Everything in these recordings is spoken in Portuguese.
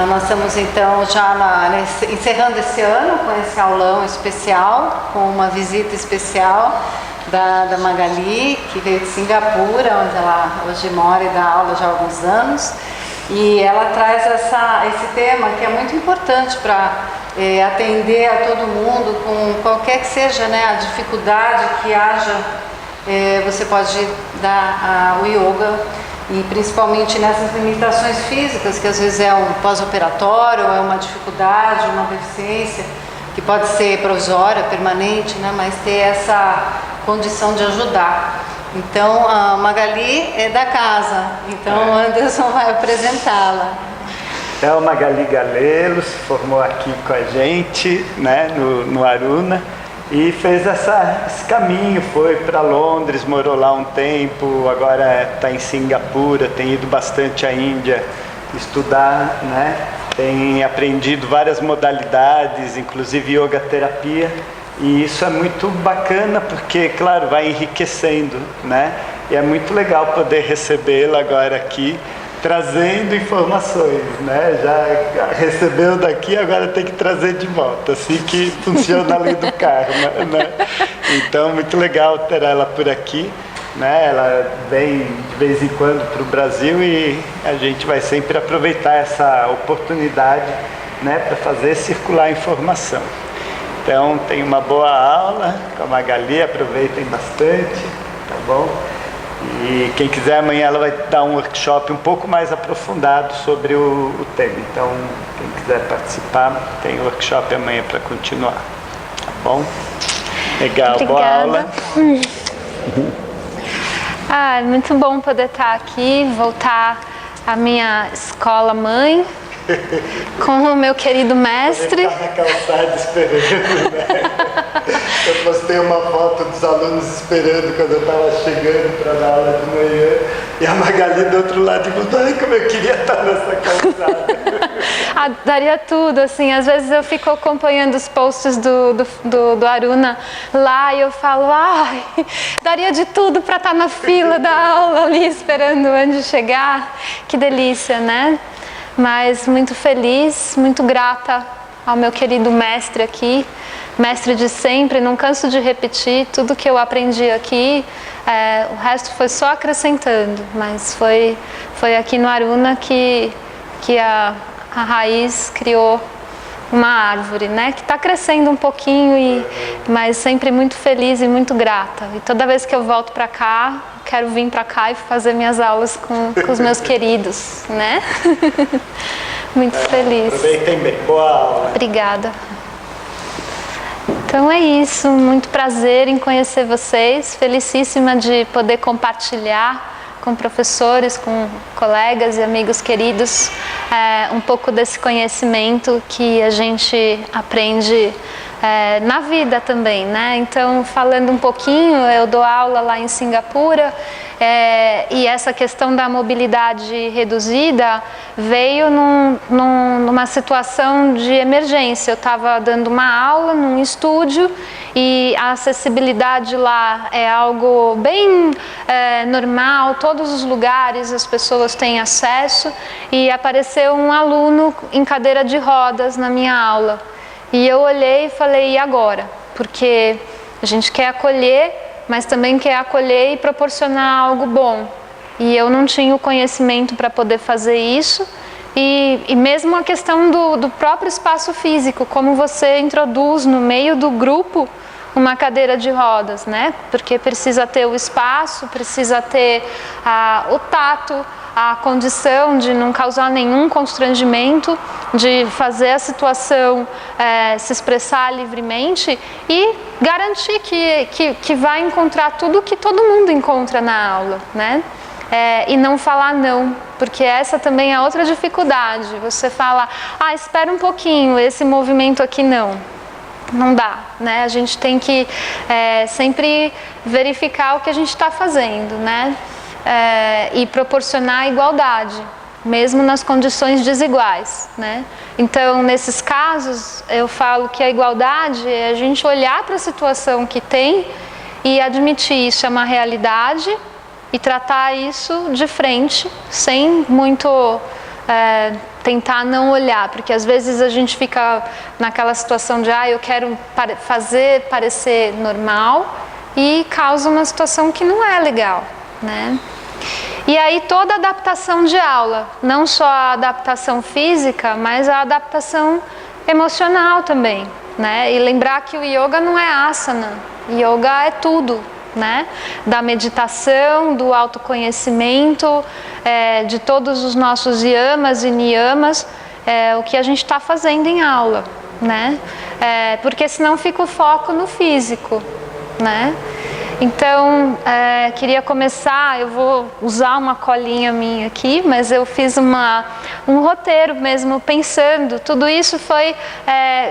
Nós estamos então já encerrando esse ano com esse aulão especial, com uma visita especial da Magali, que veio de Singapura, onde ela hoje mora e dá aula já há alguns anos. E ela traz esse tema que é muito importante para atender a todo mundo, com qualquer que seja, né, a dificuldade que haja, você pode dar o yoga. E principalmente nessas limitações físicas, que às vezes é um pós-operatório, é uma dificuldade, uma deficiência, que pode ser provisória, permanente, né? Mas ter essa condição de ajudar. Então, a Magali é da casa, então o Anderson vai apresentá-la. Então, Magali Galelo se formou aqui com a gente, né, no Aruna. E fez esse caminho, foi para Londres, morou lá um tempo, agora está em Singapura, tem ido bastante à Índia estudar, né? Tem aprendido várias modalidades, inclusive yoga terapia, e isso é muito bacana porque, claro, vai enriquecendo, né? E é muito legal poder recebê-la agora aqui, trazendo informações, né? Já recebeu daqui, agora tem que trazer de volta, assim que funciona a lei do karma, né? Então, muito legal ter ela por aqui, né? Ela vem de vez em quando para o Brasil e a gente vai sempre aproveitar essa oportunidade, né, para fazer circular a informação. Então, tem uma boa aula com a Magali, aproveitem bastante, tá bom? E quem quiser, amanhã ela vai dar um workshop um pouco mais aprofundado sobre o tema. Então, quem quiser participar, tem workshop amanhã para continuar. Tá bom? Legal, obrigada. Boa aula. É muito bom poder estar aqui, voltar à minha escola mãe, com o meu querido mestre. Ele está na calçada esperando, né? Eu postei uma foto dos alunos esperando quando eu estava chegando para dar aula de manhã e a Magali do outro lado falou: ai, como eu queria estar nessa calçada. Daria tudo, assim, às vezes eu fico acompanhando os posts do Aruna lá e eu falo, ai, daria de tudo para estar na fila da aula ali esperando antes de chegar. Que delícia, né? Mas muito feliz, muito grata ao meu querido mestre aqui, mestre de sempre, não canso de repetir tudo que eu aprendi aqui, o resto foi só acrescentando, mas foi aqui no Aruna que a raiz criou uma árvore, né, que está crescendo um pouquinho, mas sempre muito feliz e muito grata. E toda vez que eu volto para cá, quero vir para cá e fazer minhas aulas com os meus queridos, né? Muito feliz. Aproveitem bem. Boa aula. Obrigada. Então é isso, muito prazer em conhecer vocês, felicíssima de poder compartilhar com professores, com colegas e amigos queridos, um pouco desse conhecimento que a gente aprende na vida também, né? Então, falando um pouquinho, eu dou aula lá em Singapura, e essa questão da mobilidade reduzida veio numa situação de emergência. Eu estava dando uma aula num estúdio e a acessibilidade lá é algo bem normal, todos os lugares as pessoas têm acesso, e apareceu um aluno em cadeira de rodas na minha aula. E eu olhei e falei, e agora? Porque a gente quer acolher, mas também quer acolher e proporcionar algo bom. E eu não tinha o conhecimento para poder fazer isso. E mesmo a questão do próprio espaço físico, como você introduz no meio do grupo uma cadeira de rodas, né? Porque precisa ter o espaço, precisa ter o tato, a condição de não causar nenhum constrangimento, de fazer a situação se expressar livremente e garantir que vai encontrar tudo que todo mundo encontra na aula, né? E não falar não, porque essa também é outra dificuldade. Você fala, espera um pouquinho, esse movimento aqui não dá, né? A gente tem que sempre verificar o que a gente está fazendo, né? E proporcionar a igualdade, mesmo nas condições desiguais, né? Então, nesses casos, eu falo que a igualdade é a gente olhar para a situação que tem e admitir isso é uma realidade e tratar isso de frente, sem muito tentar não olhar, porque às vezes a gente fica naquela situação de eu quero fazer parecer normal e causa uma situação que não é legal, né? E aí toda adaptação de aula, não só a adaptação física, mas a adaptação emocional também, né? E lembrar que o yoga não é asana, yoga é tudo, né? Da meditação, do autoconhecimento, de todos os nossos yamas e niyamas, o que a gente está fazendo em aula, né? Porque senão fica o foco no físico, né? Então, queria começar, eu vou usar uma colinha minha aqui, mas eu fiz um roteiro mesmo, pensando, tudo isso foi,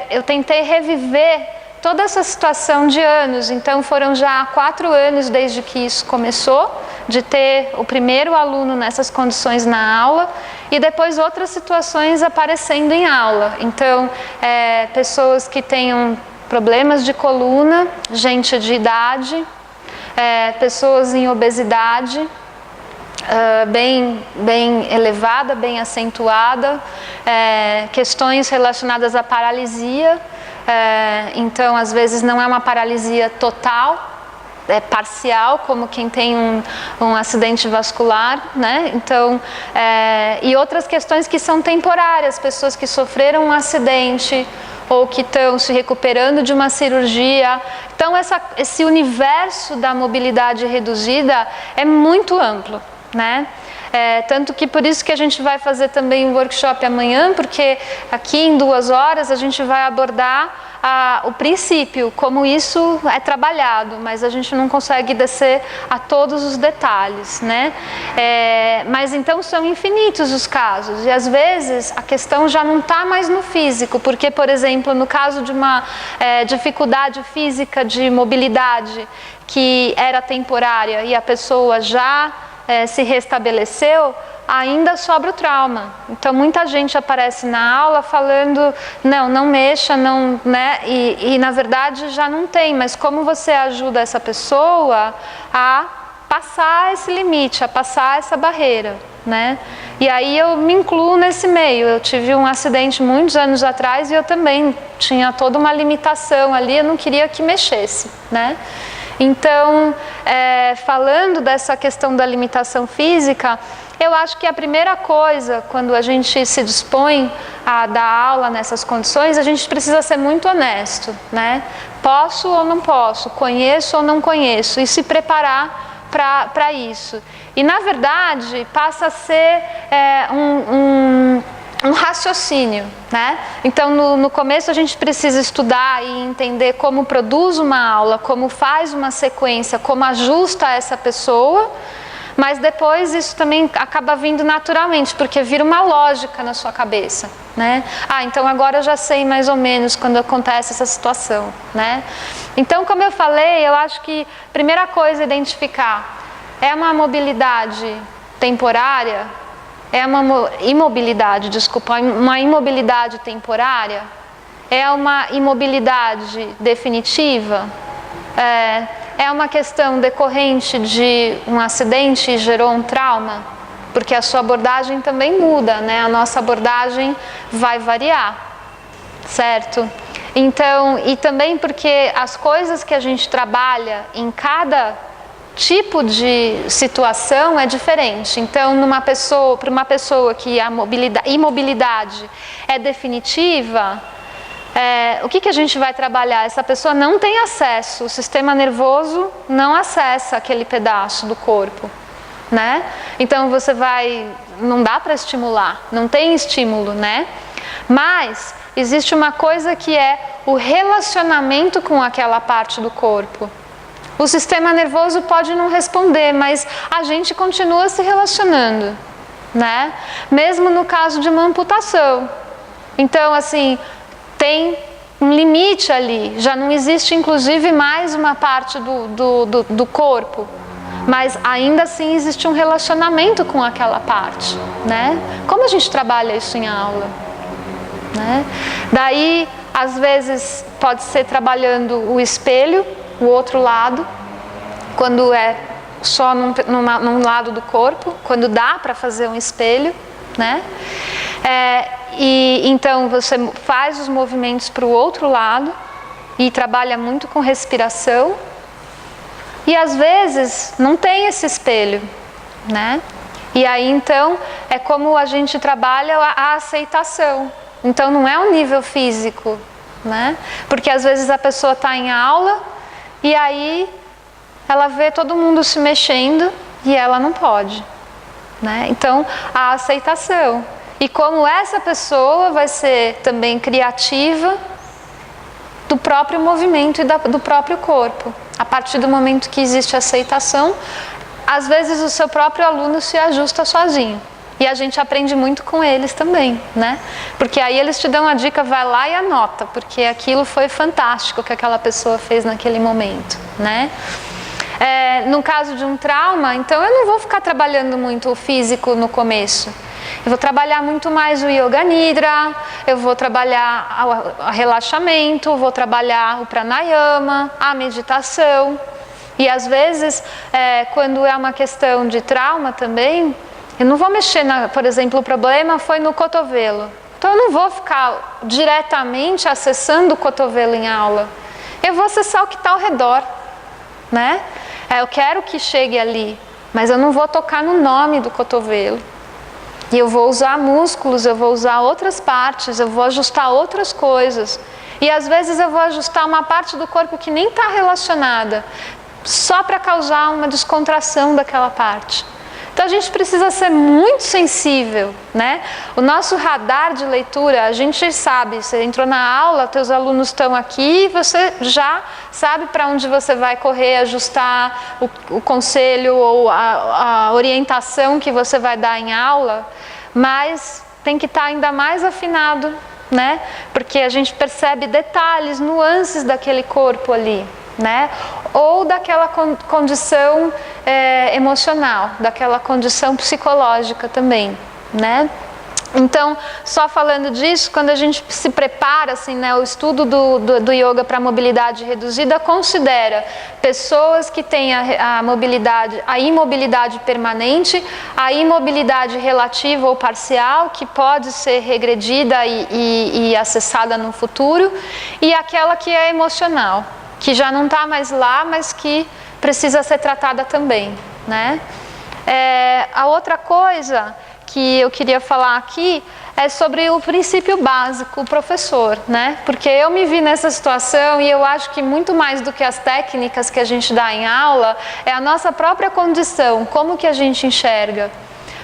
eu tentei reviver toda essa situação de anos, então foram já 4 anos desde que isso começou, de ter o primeiro aluno nessas condições na aula, e depois outras situações aparecendo em aula, então, pessoas que tenham problemas de coluna, gente de idade, pessoas em obesidade bem elevada, bem acentuada, questões relacionadas à paralisia, então às vezes não é uma paralisia total, é parcial, como quem tem um acidente vascular, né? Então, e outras questões que são temporárias, pessoas que sofreram um acidente ou que estão se recuperando de uma cirurgia. Então, esse universo da mobilidade reduzida é muito amplo, né? Tanto que por isso que a gente vai fazer também um workshop amanhã, porque aqui em 2 horas a gente vai abordar o princípio, como isso é trabalhado, mas a gente não consegue descer a todos os detalhes, né? Mas então são infinitos os casos, e às vezes a questão já não está mais no físico, porque, por exemplo, no caso de uma dificuldade física de mobilidade que era temporária e a pessoa já se restabeleceu, ainda sobra o trauma. Então muita gente aparece na aula falando, não mexa, não, né? E na verdade já não tem, mas como você ajuda essa pessoa a passar esse limite, a passar essa barreira, né? E aí eu me incluo nesse meio. Eu tive um acidente muitos anos atrás e eu também tinha toda uma limitação ali, eu não queria que mexesse, né? Então, falando dessa questão da limitação física, eu acho que a primeira coisa, quando a gente se dispõe a dar aula nessas condições, a gente precisa ser muito honesto, né? Posso ou não posso, conheço ou não conheço, e se preparar para isso. E, na verdade, passa a ser um raciocínio, né? Então, no começo a gente precisa estudar e entender como produz uma aula, como faz uma sequência, como ajusta essa pessoa, mas depois isso também acaba vindo naturalmente, porque vira uma lógica na sua cabeça, né? Então agora eu já sei mais ou menos quando acontece essa situação, né? Então, como eu falei, eu acho que a primeira coisa a identificar é uma mobilidade temporária, uma imobilidade temporária, é uma imobilidade definitiva, é uma questão decorrente de um acidente e gerou um trauma, porque a sua abordagem também muda, né? A nossa abordagem vai variar, certo? Então, e também porque as coisas que a gente trabalha em cada tipo de situação é diferente. Então, para uma pessoa que a imobilidade é definitiva, o que a gente vai trabalhar? Essa pessoa não tem acesso, o sistema nervoso não acessa aquele pedaço do corpo, né? Então não dá para estimular, não tem estímulo, né? Mas existe uma coisa que é o relacionamento com aquela parte do corpo. O sistema nervoso pode não responder, mas a gente continua se relacionando, né? Mesmo no caso de uma amputação. Então, assim, tem um limite ali, já não existe inclusive mais uma parte do corpo, mas ainda assim existe um relacionamento com aquela parte, né? Como a gente trabalha isso em aula, né? Daí, às vezes, pode ser trabalhando o espelho, o outro lado, quando é só num lado do corpo, quando dá para fazer um espelho, né? E então você faz os movimentos para o outro lado e trabalha muito com respiração. E às vezes não tem esse espelho, né? E aí então é como a gente trabalha a aceitação. Então não é um nível físico, né? Porque às vezes a pessoa está em aula e aí ela vê todo mundo se mexendo e ela não pode, né? Então a aceitação. E como essa pessoa vai ser também criativa do próprio movimento e do próprio corpo. A partir do momento que existe aceitação, às vezes o seu próprio aluno se ajusta sozinho. E a gente aprende muito com eles também, né? Porque aí eles te dão a dica, vai lá e anota, porque aquilo foi fantástico que aquela pessoa fez naquele momento, né? No caso de um trauma, então eu não vou ficar trabalhando muito o físico no começo. Eu vou trabalhar muito mais o Yoga Nidra, eu vou trabalhar o relaxamento, vou trabalhar o pranayama, a meditação. E às vezes, quando é uma questão de trauma também, eu não vou mexer, por exemplo, o problema foi no cotovelo. Então eu não vou ficar diretamente acessando o cotovelo em aula. Eu vou acessar o que está ao redor, né? Eu quero que chegue ali, mas eu não vou tocar no nome do cotovelo. E eu vou usar músculos, eu vou usar outras partes, eu vou ajustar outras coisas. E às vezes eu vou ajustar uma parte do corpo que nem está relacionada, só para causar uma descontração daquela parte. Então a gente precisa ser muito sensível, né? O nosso radar de leitura, a gente sabe, você entrou na aula, teus alunos estão aqui, você já sabe para onde você vai correr, ajustar o conselho ou a orientação que você vai dar em aula, mas tem que estar ainda mais afinado, né? Porque a gente percebe detalhes, nuances daquele corpo ali, né? Ou daquela condição emocional, daquela condição psicológica também, né? Então, só falando disso, quando a gente se prepara, assim, né, o estudo do yoga para mobilidade reduzida considera pessoas que têm a imobilidade permanente, a imobilidade relativa ou parcial, que pode ser regredida e acessada no futuro, e aquela que é emocional, que já não está mais lá, mas que precisa ser tratada também, né? A outra coisa que eu queria falar aqui é sobre o princípio básico, o professor, né? Porque eu me vi nessa situação e eu acho que muito mais do que as técnicas que a gente dá em aula, é a nossa própria condição, como que a gente enxerga.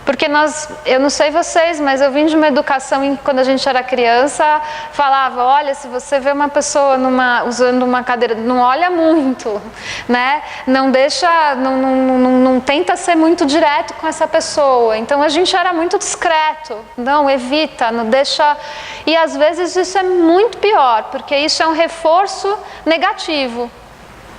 Porque eu não sei vocês, mas eu vim de uma educação quando a gente era criança, falava, olha, se você vê uma pessoa usando uma cadeira, não olha muito, né? Não deixa, não tenta ser muito direto com essa pessoa. Então a gente era muito discreto, não, evita, não deixa. E às vezes isso é muito pior, porque isso é um reforço negativo,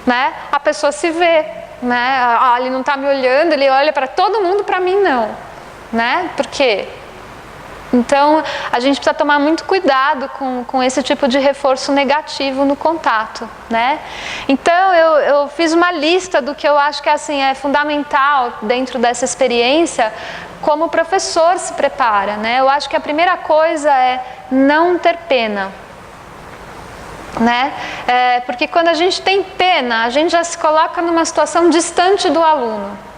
né? A pessoa se vê, né? Ele não está me olhando, ele olha para todo mundo, para mim não. Né? Por quê? Então, a gente precisa tomar muito cuidado com esse tipo de reforço negativo no contato, né? Então, eu fiz uma lista do que eu acho que assim, é fundamental dentro dessa experiência, como o professor se prepara, né? Eu acho que a primeira coisa é não ter pena. Né? Porque quando a gente tem pena, a gente já se coloca numa situação distante do aluno.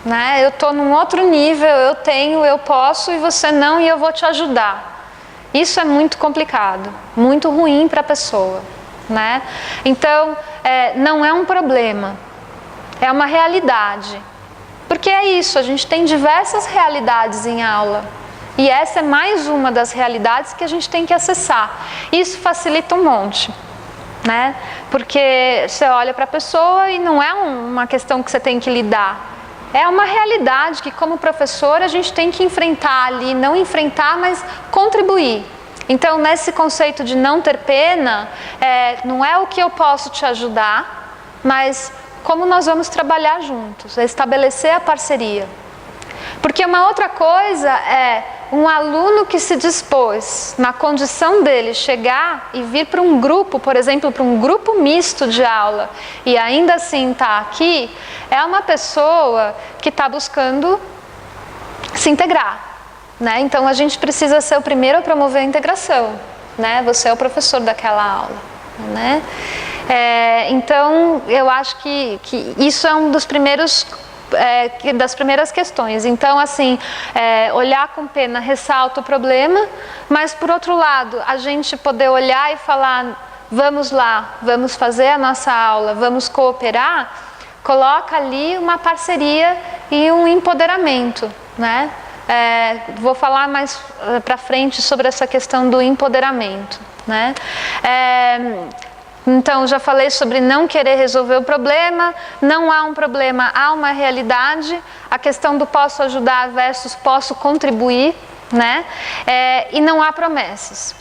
Né? Eu estou num outro nível, eu tenho, eu posso e você não, e eu vou te ajudar. Isso é muito complicado, muito ruim para a pessoa, né? Então, não é um problema, é uma realidade. Porque é isso, a gente tem diversas realidades em aula. E essa é mais uma das realidades que a gente tem que acessar. Isso facilita um monte, né? Porque você olha para a pessoa e não é uma questão que você tem que lidar. É uma realidade que, como professor, a gente tem que enfrentar ali, não enfrentar, mas contribuir. Então, nesse conceito de não ter pena, não é o que eu posso te ajudar, mas como nós vamos trabalhar juntos, estabelecer a parceria. Porque uma outra coisa é um aluno que se dispôs, na condição dele, chegar e vir para um grupo, por exemplo, para um grupo misto de aula, e ainda assim está aqui, é uma pessoa que está buscando se integrar, né? Então a gente precisa ser o primeiro a promover a integração, né? Você é o professor daquela aula, né? Então eu acho que isso é um dos primeiros das primeiras questões. Então, assim, olhar com pena ressalta o problema, mas, por outro lado, a gente poder olhar e falar, vamos lá, vamos fazer a nossa aula, vamos cooperar, coloca ali uma parceria e um empoderamento, né? Vou falar mais para frente sobre essa questão do empoderamento, né? Então, já falei sobre não querer resolver o problema, não há um problema, há uma realidade, a questão do posso ajudar versus posso contribuir, né? E não há promessas,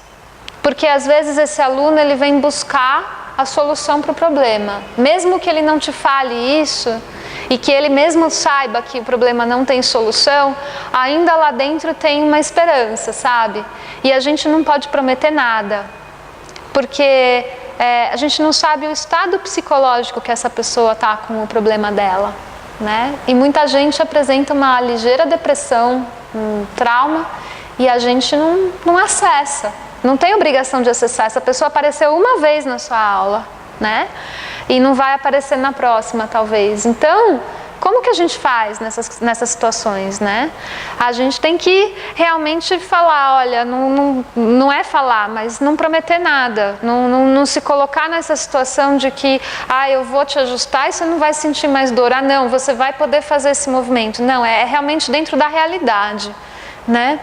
porque às vezes esse aluno ele vem buscar a solução para o problema, mesmo que ele não te fale isso, e que ele mesmo saiba que o problema não tem solução, ainda lá dentro tem uma esperança, sabe? E a gente não pode prometer nada, porque a gente não sabe o estado psicológico que essa pessoa está com o problema dela, né? E muita gente apresenta uma ligeira depressão, um trauma, e a gente não acessa, não tem obrigação de acessar. Essa pessoa apareceu uma vez na sua aula, né? E não vai aparecer na próxima, talvez. Então, como que a gente faz nessas situações, né? A gente tem que realmente falar, olha, não é falar, mas não prometer nada, não se colocar nessa situação de que, eu vou te ajustar e você não vai sentir mais dor, não, você vai poder fazer esse movimento. Não, é realmente dentro da realidade, né?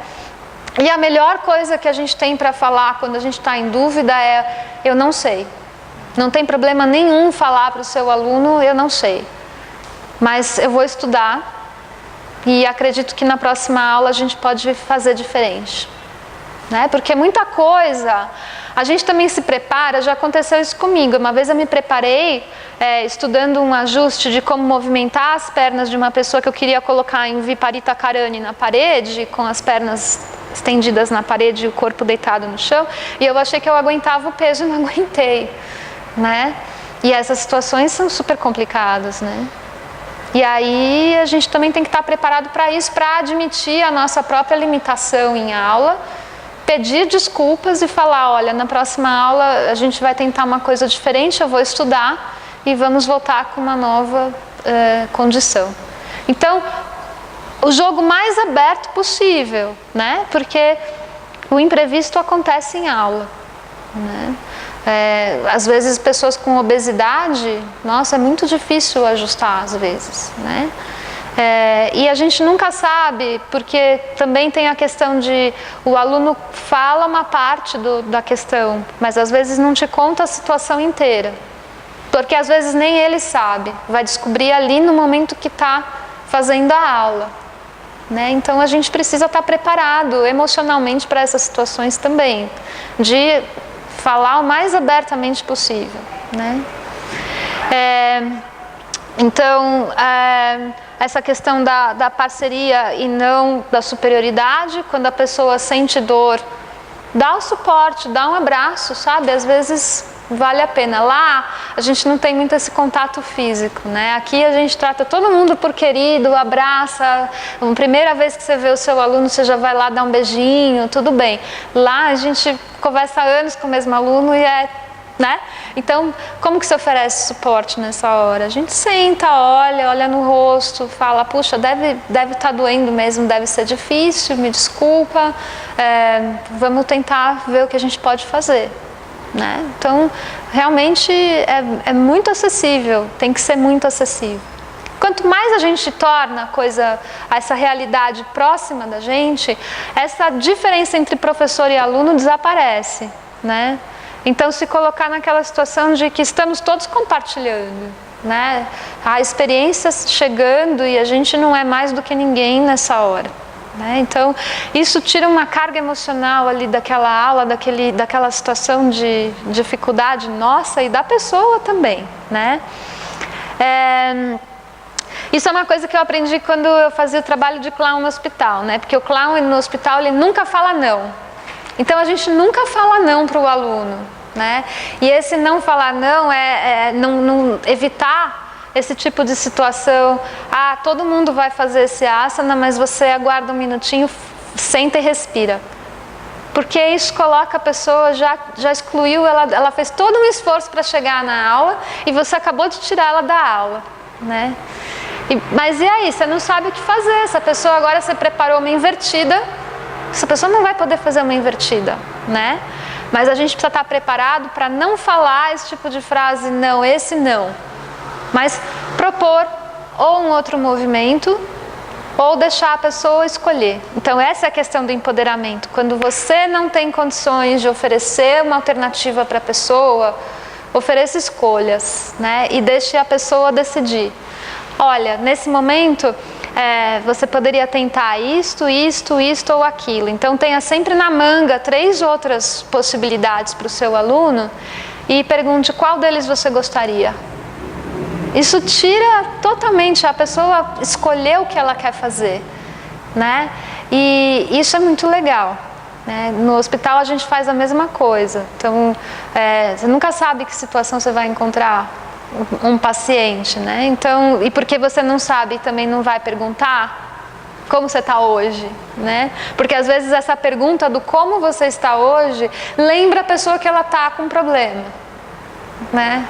E a melhor coisa que a gente tem para falar quando a gente está em dúvida é, eu não sei. Não tem problema nenhum falar para o seu aluno, eu não sei. Mas eu vou estudar e acredito que na próxima aula a gente pode fazer diferente, né? Porque muita coisa, a gente também se prepara, já aconteceu isso comigo. Uma vez eu me preparei estudando um ajuste de como movimentar as pernas de uma pessoa que eu queria colocar em Viparita Karani na parede, com as pernas estendidas na parede e o corpo deitado no chão, e eu achei que eu aguentava o peso e não aguentei, né? E essas situações são super complicadas, né? E aí a gente também tem que estar preparado para isso, para admitir a nossa própria limitação em aula, pedir desculpas e falar, olha, na próxima aula a gente vai tentar uma coisa diferente, eu vou estudar e vamos voltar com uma nova condição. Então, o jogo mais aberto possível, né? Porque o imprevisto acontece em aula, né? Às vezes pessoas com obesidade, nossa, é muito difícil ajustar às vezes, né? E a gente nunca sabe, porque também tem a questão de o aluno fala uma parte da questão, mas às vezes não te conta a situação inteira, porque às vezes nem ele sabe, vai descobrir ali no momento que está fazendo a aula, né? Então a gente precisa estar preparado emocionalmente para essas situações também, de falar o mais abertamente possível, né? Então, essa questão da parceria e não da superioridade, quando a pessoa sente dor, dá o suporte, dá um abraço, sabe? Às vezes vale a pena. Lá, a gente não tem muito esse contato físico, né? Aqui a gente trata todo mundo por querido, abraça. A primeira vez que você vê o seu aluno, você já vai lá dar um beijinho, tudo bem. Lá a gente conversa há anos com o mesmo aluno e né? Então, como que se oferece suporte nessa hora? A gente senta, olha no rosto, fala, puxa, deve estar doendo mesmo, deve ser difícil, me desculpa, vamos tentar ver o que a gente pode fazer, né? Então, realmente é muito acessível, tem que ser muito acessível. Quanto mais a gente torna essa realidade próxima da gente, essa diferença entre professor e aluno desaparece, né? Então, se colocar naquela situação de que estamos todos compartilhando, né? Há experiências chegando e a gente não é mais do que ninguém nessa hora, né? Então, isso tira uma carga emocional ali daquela aula, daquela situação de dificuldade nossa e da pessoa também, né? Isso é uma coisa que eu aprendi quando eu fazia o trabalho de clown no hospital, né? Porque o clown no hospital, ele nunca fala não. Então, a gente nunca fala não para o aluno, né? E esse não falar não não evitar esse tipo de situação. Todo mundo vai fazer esse asana, mas você aguarda um minutinho, senta e respira. Porque isso coloca a pessoa, já excluiu, ela fez todo um esforço para chegar na aula e você acabou de tirar ela da aula, né? Mas e aí, você não sabe o que fazer, essa pessoa agora você preparou uma invertida, essa pessoa não vai poder fazer uma invertida, né? Mas a gente precisa estar preparado para não falar esse tipo de frase, não, esse não. Mas propor ou um outro movimento, ou deixar a pessoa escolher. Então essa é a questão do empoderamento. Quando você não tem condições de oferecer uma alternativa para a pessoa, ofereça escolhas, né? E deixe a pessoa decidir. Olha, nesse momento você poderia tentar isto ou aquilo. Então tenha sempre na manga 3 outras possibilidades para o seu aluno e pergunte qual deles você gostaria. Isso tira totalmente a pessoa escolher o que ela quer fazer, né? E isso é muito legal, né? No hospital a gente faz a mesma coisa. Então, você nunca sabe que situação você vai encontrar um paciente, né? Então, e porque você não sabe, também não vai perguntar como você está hoje, né? Porque às vezes essa pergunta do como você está hoje lembra a pessoa que ela está com um problema, né?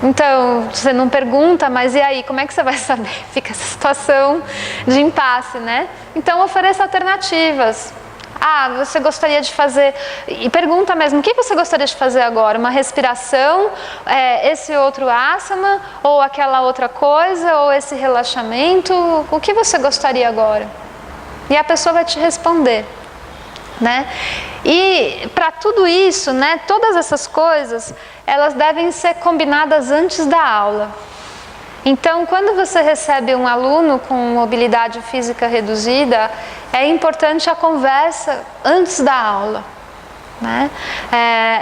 Então, você não pergunta, mas e aí, como é que você vai saber? Fica essa situação de impasse, né? Então, ofereça alternativas. Você gostaria de fazer... E pergunta mesmo, o que você gostaria de fazer agora? Uma respiração, esse outro asana, ou aquela outra coisa, ou esse relaxamento? O que você gostaria agora? E a pessoa vai te responder, né? E para tudo isso, né, todas essas coisas, elas devem ser combinadas antes da aula. Então, quando você recebe um aluno com mobilidade física reduzida, é importante a conversa antes da aula, né?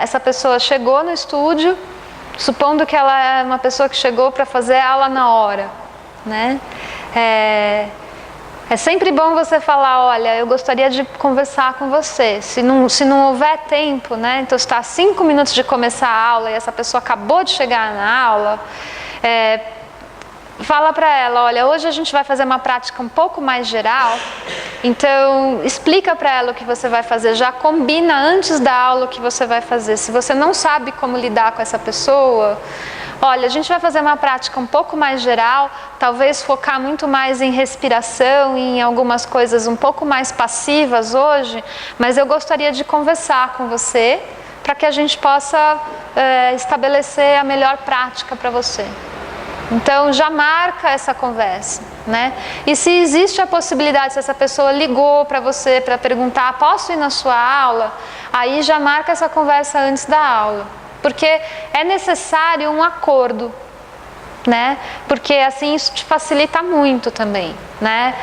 Essa pessoa chegou no estúdio, supondo que ela é uma pessoa que chegou para fazer a aula na hora, né? É sempre bom você falar, olha, eu gostaria de conversar com você. Se não houver tempo, né? Então está 5 minutos de começar a aula e essa pessoa acabou de chegar na aula, fala para ela, olha, hoje a gente vai fazer uma prática um pouco mais geral, então explica para ela o que você vai fazer, já combina antes da aula o que você vai fazer. Se você não sabe como lidar com essa pessoa, olha, a gente vai fazer uma prática um pouco mais geral, talvez focar muito mais em respiração, em algumas coisas um pouco mais passivas hoje, mas eu gostaria de conversar com você para que a gente possa estabelecer a melhor prática para você. Então já marca essa conversa, né? E se existe a possibilidade, se essa pessoa ligou para você para perguntar, posso ir na sua aula? Aí já marca essa conversa antes da aula. Porque é necessário um acordo, né? Porque assim isso te facilita muito também, né?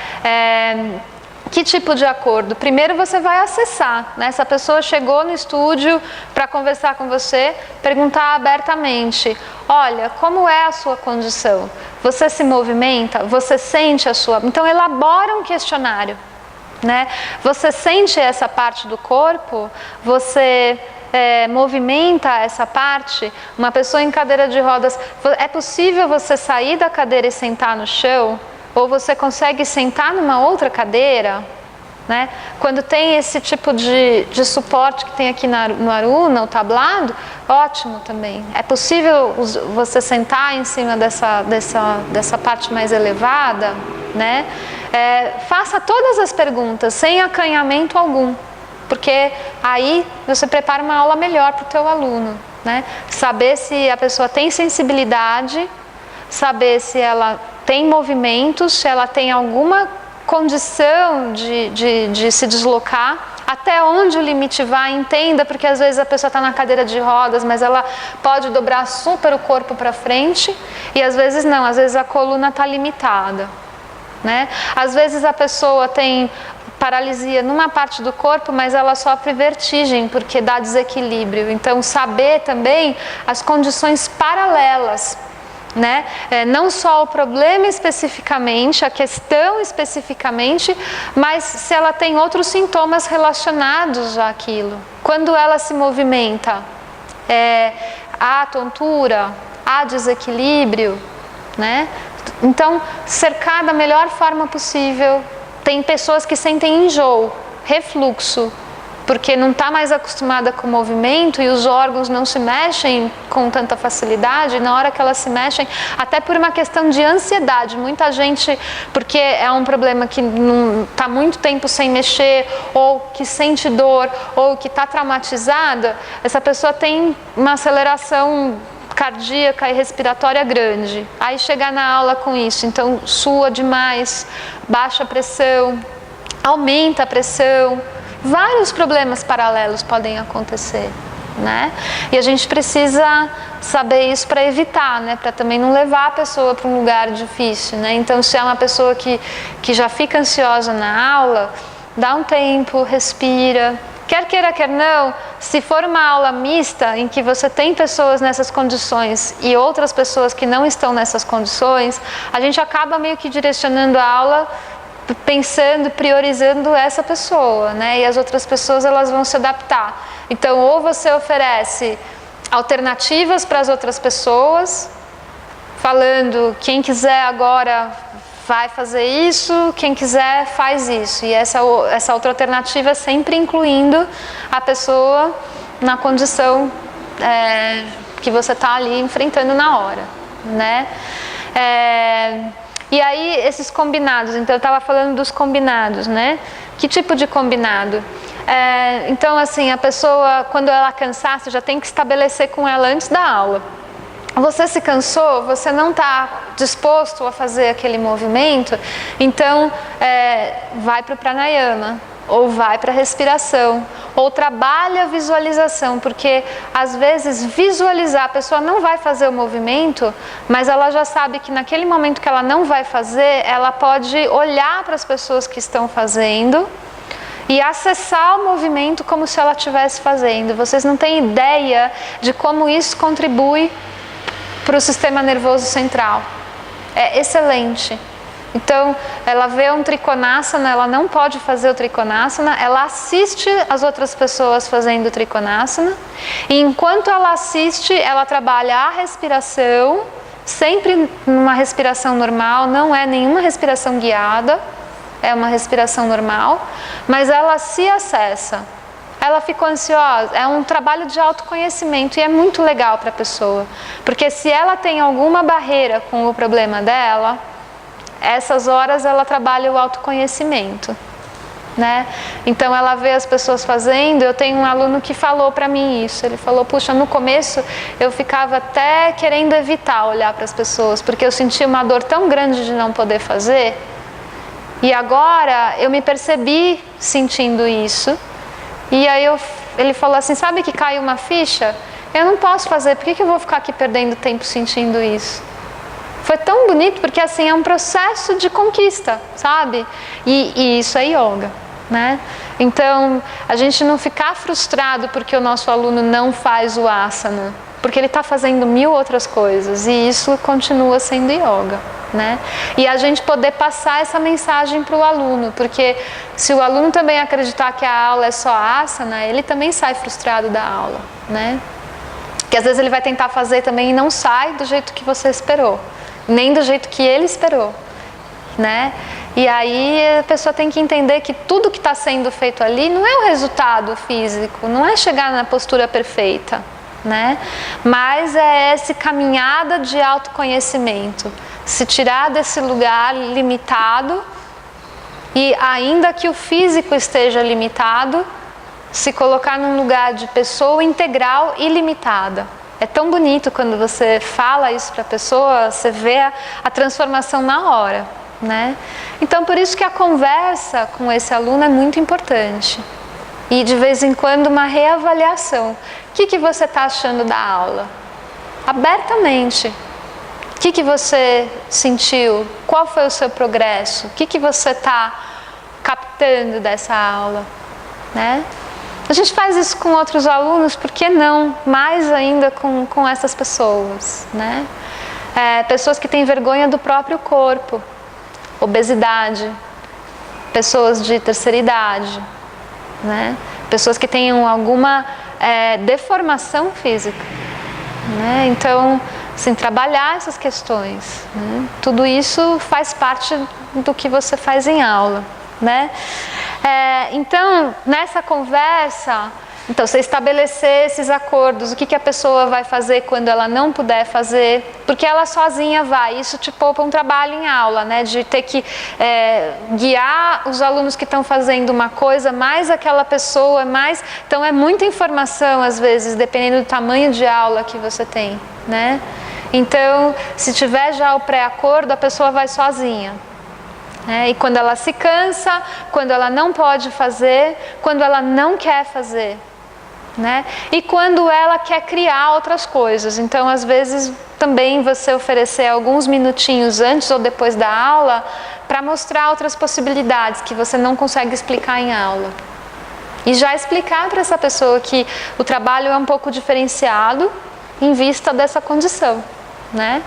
Que tipo de acordo? Primeiro você vai acessar, né? Se a pessoa chegou no estúdio para conversar com você, perguntar abertamente, olha, como é a sua condição? Você se movimenta? Você sente a sua... Então elabora um questionário, né? Você sente essa parte do corpo? Você... movimenta essa parte? Uma pessoa em cadeira de rodas, é possível você sair da cadeira e sentar no chão? Ou você consegue sentar numa outra cadeira, né? Quando tem esse tipo de suporte que tem aqui no Aruna, o tablado, ótimo também. É possível você sentar em cima dessa parte mais elevada, né? Faça todas as perguntas, sem acanhamento algum. Porque aí você prepara uma aula melhor para o teu aluno, né? Saber se a pessoa tem sensibilidade, saber se ela tem movimentos, se ela tem alguma condição de se deslocar, até onde o limite vai, entenda, porque às vezes a pessoa está na cadeira de rodas, mas ela pode dobrar super o corpo para frente, e às vezes não, às vezes a coluna está limitada, né? Às vezes a pessoa tem paralisia numa parte do corpo, mas ela sofre vertigem porque dá desequilíbrio. Então saber também as condições paralelas, né? Não só o problema especificamente, a questão especificamente, mas se ela tem outros sintomas relacionados àquilo. Quando ela se movimenta, há tontura, há desequilíbrio, né? Então cercar da melhor forma possível. Tem pessoas que sentem enjoo, refluxo, porque não está mais acostumada com o movimento e os órgãos não se mexem com tanta facilidade, na hora que elas se mexem, até por uma questão de ansiedade. Muita gente, porque é um problema que não está muito tempo sem mexer, ou que sente dor, ou que está traumatizada, essa pessoa tem uma aceleração cardíaca e respiratória grande. Aí chegar na aula com isso, então sua demais, baixa a pressão, aumenta a pressão, vários problemas paralelos podem acontecer, né? E a gente precisa saber isso para evitar, né? Para também não levar a pessoa para um lugar difícil, né? Então, se é uma pessoa que já fica ansiosa na aula, dá um tempo, respira. Quer queira, quer não, se for uma aula mista em que você tem pessoas nessas condições e outras pessoas que não estão nessas condições, a gente acaba meio que direcionando a aula pensando, priorizando essa pessoa, né? E as outras pessoas, elas vão se adaptar. Então, ou você oferece alternativas para as outras pessoas, falando, quem quiser agora vai fazer isso, quem quiser faz isso. E essa outra alternativa sempre incluindo a pessoa na condição que você está ali enfrentando na hora, né? E aí, esses combinados, então eu estava falando dos combinados, né? Que tipo de combinado? Então, assim, a pessoa, quando ela cansar, você já tem que estabelecer com ela antes da aula. Você se cansou, você não está disposto a fazer aquele movimento, então vai para o pranayama, ou vai para a respiração, ou trabalha a visualização, porque às vezes visualizar, a pessoa não vai fazer o movimento, mas ela já sabe que naquele momento que ela não vai fazer, ela pode olhar para as pessoas que estão fazendo e acessar o movimento como se ela estivesse fazendo. Vocês não têm ideia de como isso contribui para o sistema nervoso central. É excelente. Então, ela vê um Trikonasana, ela não pode fazer o Trikonasana, ela assiste as outras pessoas fazendo o Trikonasana, e enquanto ela assiste, ela trabalha a respiração, sempre numa respiração normal, não é nenhuma respiração guiada, é uma respiração normal, mas ela se acessa. Ela ficou ansiosa, é um trabalho de autoconhecimento e é muito legal para a pessoa, porque se ela tem alguma barreira com o problema dela, essas horas ela trabalha o autoconhecimento, né? Então ela vê as pessoas fazendo. Eu tenho um aluno que falou para mim isso, ele falou, puxa, no começo eu ficava até querendo evitar olhar para as pessoas, porque eu sentia uma dor tão grande de não poder fazer, e agora eu me percebi sentindo isso, e aí ele falou assim, sabe que caiu uma ficha? Eu não posso fazer, por que eu vou ficar aqui perdendo tempo sentindo isso? Foi tão bonito, porque assim, é um processo de conquista, sabe? E isso é yoga, né? Então, a gente não ficar frustrado porque o nosso aluno não faz o asana, porque ele está fazendo 1000 outras coisas, e isso continua sendo yoga, né? E a gente poder passar essa mensagem para o aluno, porque se o aluno também acreditar que a aula é só asana, ele também sai frustrado da aula, né? Que às vezes ele vai tentar fazer também e não sai do jeito que você esperou, nem do jeito que ele esperou, né? E aí a pessoa tem que entender que tudo que está sendo feito ali não é o resultado físico, não é chegar na postura perfeita, né? Mas é essa caminhada de autoconhecimento, se tirar desse lugar limitado, e ainda que o físico esteja limitado, se colocar num lugar de pessoa integral e ilimitada. É tão bonito quando você fala isso para a pessoa, você vê a transformação na hora, né? Então, por isso que a conversa com esse aluno é muito importante. E de vez em quando uma reavaliação. O que você está achando da aula? Abertamente. O que você sentiu? Qual foi o seu progresso? O que você está captando dessa aula, né? A gente faz isso com outros alunos, por que não? Mais ainda com essas pessoas, né? Pessoas que têm vergonha do próprio corpo, obesidade, pessoas de terceira idade, né? Pessoas que tenham alguma deformação física, né? Então, assim, trabalhar essas questões, né? Tudo isso faz parte do que você faz em aula, né? Então, nessa conversa, então, você estabelecer esses acordos, o que a pessoa vai fazer quando ela não puder fazer, porque ela sozinha vai, isso te poupa um trabalho em aula, né, de ter que guiar os alunos que estão fazendo uma coisa, mais aquela pessoa, mais... Então, é muita informação, às vezes, dependendo do tamanho de aula que você tem, né? Então, se tiver já o pré-acordo, a pessoa vai sozinha. E quando ela se cansa, quando ela não pode fazer, quando ela não quer fazer, né? E quando ela quer criar outras coisas. Então, às vezes, também você oferecer alguns minutinhos antes ou depois da aula para mostrar outras possibilidades que você não consegue explicar em aula. E já explicar para essa pessoa que o trabalho é um pouco diferenciado em vista dessa condição, né?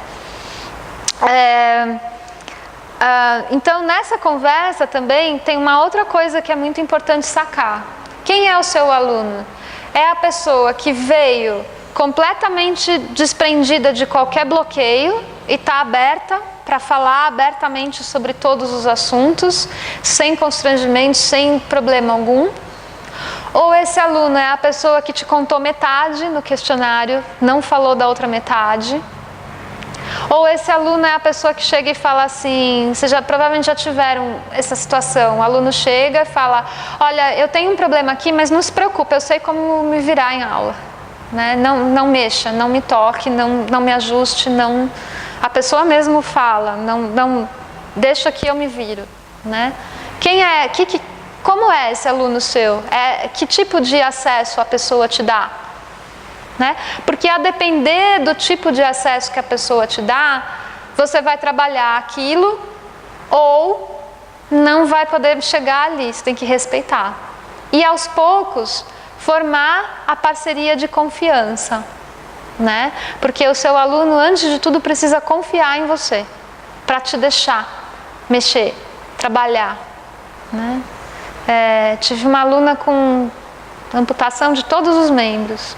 Então, nessa conversa também tem uma outra coisa que é muito importante sacar. Quem é o seu aluno? É a pessoa que veio completamente desprendida de qualquer bloqueio e está aberta para falar abertamente sobre todos os assuntos, sem constrangimento, sem problema algum? Ou esse aluno é a pessoa que te contou metade no questionário, não falou da outra metade? Ou esse aluno é a pessoa que chega e fala assim, vocês provavelmente já tiveram essa situação, o aluno chega e fala, olha, eu tenho um problema aqui, mas não se preocupe, eu sei como me virar em aula, né? Não mexa, não me toque, não me ajuste, não... A pessoa mesmo fala, não deixa que eu me viro, né? Como é esse aluno seu? Que tipo de acesso a pessoa te dá? Né? Porque a depender do tipo de acesso que a pessoa te dá, você vai trabalhar aquilo ou não vai poder chegar ali, você tem que respeitar. E aos poucos, formar a parceria de confiança, né? Porque o seu aluno, antes de tudo, precisa confiar em você, para te deixar mexer, trabalhar, né? Tive uma aluna com amputação de todos os membros.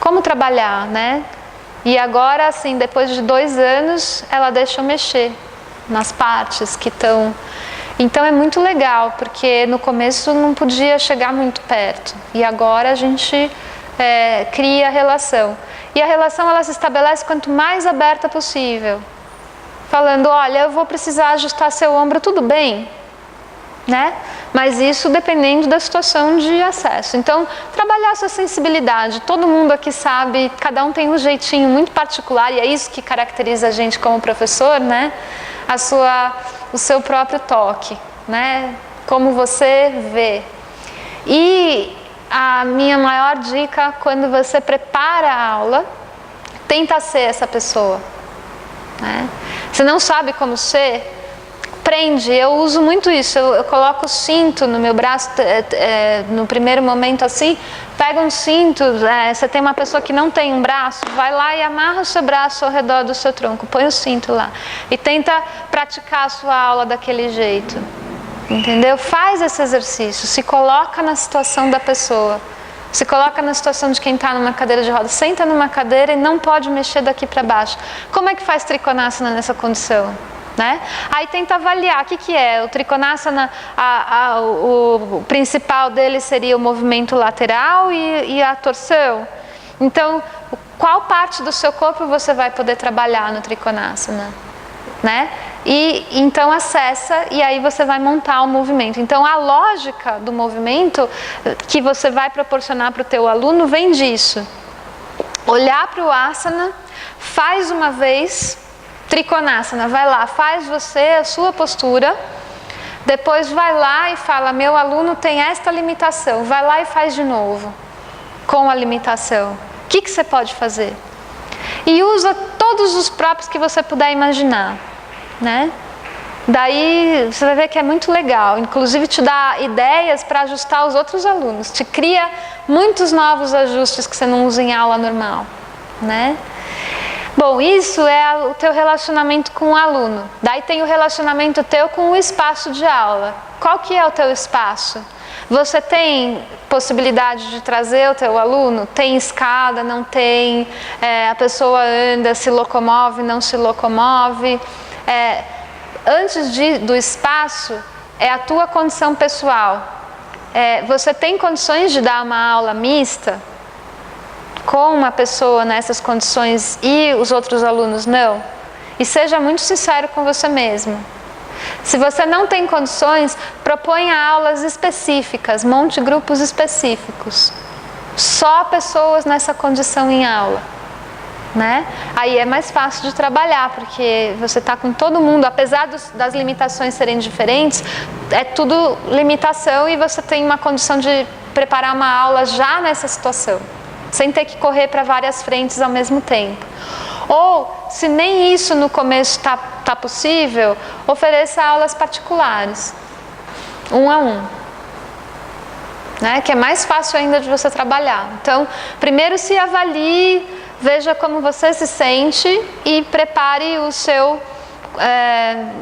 Como trabalhar, né? E agora, assim, depois de 2 anos, ela deixa eu mexer nas partes que estão... Então é muito legal, porque no começo não podia chegar muito perto. E agora a gente cria a relação. E a relação, ela se estabelece quanto mais aberta possível. Falando, olha, eu vou precisar ajustar seu ombro, tudo bem? Né? Mas isso dependendo da situação de acesso. Então, trabalhar a sua sensibilidade. Todo mundo aqui sabe, cada um tem um jeitinho muito particular, e é isso que caracteriza a gente como professor, né? O seu próprio toque, né? Como você vê. E a minha maior dica, quando você prepara a aula, tenta ser essa pessoa, né? Você não sabe como ser? Prende, eu uso muito isso, eu coloco o cinto no meu braço, no primeiro momento assim, pega um cinto, você tem uma pessoa que não tem um braço, vai lá e amarra o seu braço ao redor do seu tronco, põe o cinto lá e tenta praticar a sua aula daquele jeito, entendeu? Faz esse exercício, se coloca na situação da pessoa, se coloca na situação de quem está numa cadeira de rodas, senta numa cadeira e não pode mexer daqui para baixo. Como é que faz Trikonasana nessa condição? Né? Aí tenta avaliar o que é o Trikonasana, o principal dele seria o movimento lateral e a torção. Então, qual parte do seu corpo você vai poder trabalhar no Trikonasana, né? E então acessa e aí você vai montar o movimento. Então a lógica do movimento que você vai proporcionar para o teu aluno vem disso. Olhar para o asana, faz uma vez Trikonasana, vai lá, faz você a sua postura, depois vai lá e fala, meu aluno tem esta limitação, vai lá e faz de novo, com a limitação. O que você pode fazer? E usa todos os próprios que você puder imaginar, né? Daí você vai ver que é muito legal, inclusive te dá ideias para ajustar os outros alunos, te cria muitos novos ajustes que você não usa em aula normal, né? Bom, isso é o teu relacionamento com o aluno. Daí tem o relacionamento teu com o espaço de aula. Qual que é o teu espaço? Você tem possibilidade de trazer o teu aluno? Tem escada, não tem? A pessoa anda, se locomove, não se locomove? Antes do espaço, é a tua condição pessoal. Você tem condições de dar uma aula mista com uma pessoa nessas condições e os outros alunos não? E seja muito sincero com você mesmo. Se você não tem condições, proponha aulas específicas, monte grupos específicos. Só pessoas nessa condição em aula, né? Aí é mais fácil de trabalhar, porque você está com todo mundo, apesar das limitações serem diferentes, é tudo limitação e você tem uma condição de preparar uma aula já nessa situação, sem ter que correr para várias frentes ao mesmo tempo. Ou, se nem isso no começo tá possível, ofereça aulas particulares, 1 a 1, né? Que é mais fácil ainda de você trabalhar. Então, primeiro se avalie, veja como você se sente e prepare o seu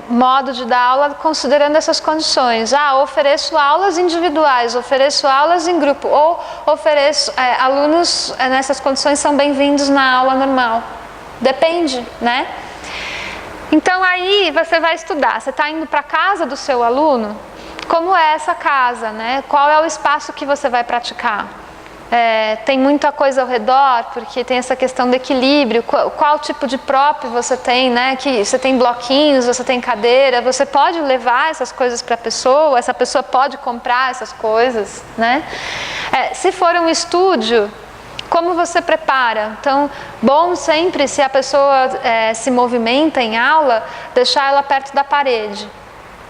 modo de dar aula considerando essas condições. Ofereço aulas individuais, ofereço aulas em grupo, ou ofereço alunos nessas condições são bem-vindos na aula normal. Depende, né? Então aí você vai estudar, você está indo para a casa do seu aluno, como é essa casa, né? Qual é o espaço que você vai praticar? Tem muita coisa ao redor, porque tem essa questão do equilíbrio, qual tipo de prop você tem, né? Que você tem bloquinhos, você tem cadeira, você pode levar essas coisas para a pessoa, essa pessoa pode comprar essas coisas, né? Se for um estúdio, como você prepara? Então, bom sempre, se a pessoa se movimenta em aula, deixar ela perto da parede.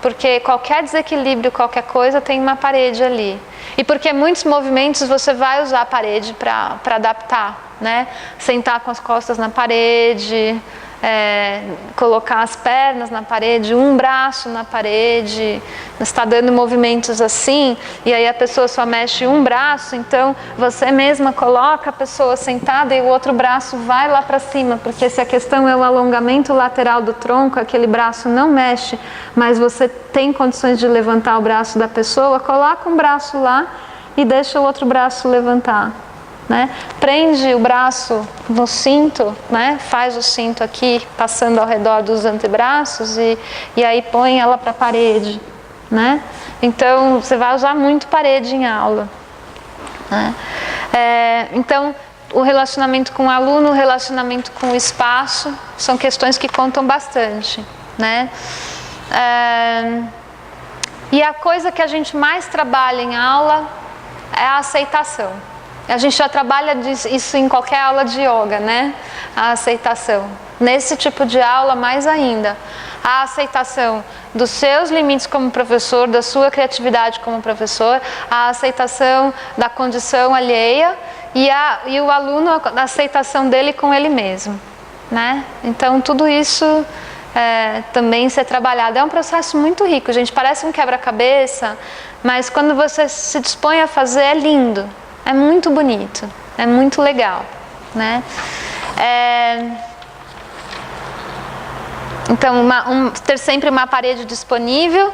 Porque qualquer desequilíbrio, qualquer coisa, tem uma parede ali. E porque muitos movimentos você vai usar a parede para adaptar, né? Sentar com as costas na parede, colocar as pernas na parede, um braço na parede, está dando movimentos assim, e aí a pessoa só mexe um braço, então você mesma coloca a pessoa sentada e o outro braço vai lá para cima, porque se a questão é o alongamento lateral do tronco, aquele braço não mexe, mas você tem condições de levantar o braço da pessoa, coloca um braço lá e deixa o outro braço levantar. Né? Prende o braço no cinto, né? Faz o cinto aqui passando ao redor dos antebraços e aí põe ela para a parede, né? Então você vai usar muito parede em aula, né? Então o relacionamento com o aluno, o relacionamento com o espaço são questões que contam bastante, né? E a coisa que a gente mais trabalha em aula é a aceitação. A gente já trabalha isso em qualquer aula de yoga, né? A aceitação. Nesse tipo de aula, mais ainda. A aceitação dos seus limites como professor, da sua criatividade como professor, a aceitação da condição alheia e o aluno, a aceitação dele com ele mesmo, né? Então, tudo isso também ser trabalhado. É um processo muito rico, gente. Parece um quebra-cabeça, mas quando você se dispõe a fazer, é lindo. É muito bonito, é muito legal, né? Então, ter sempre uma parede disponível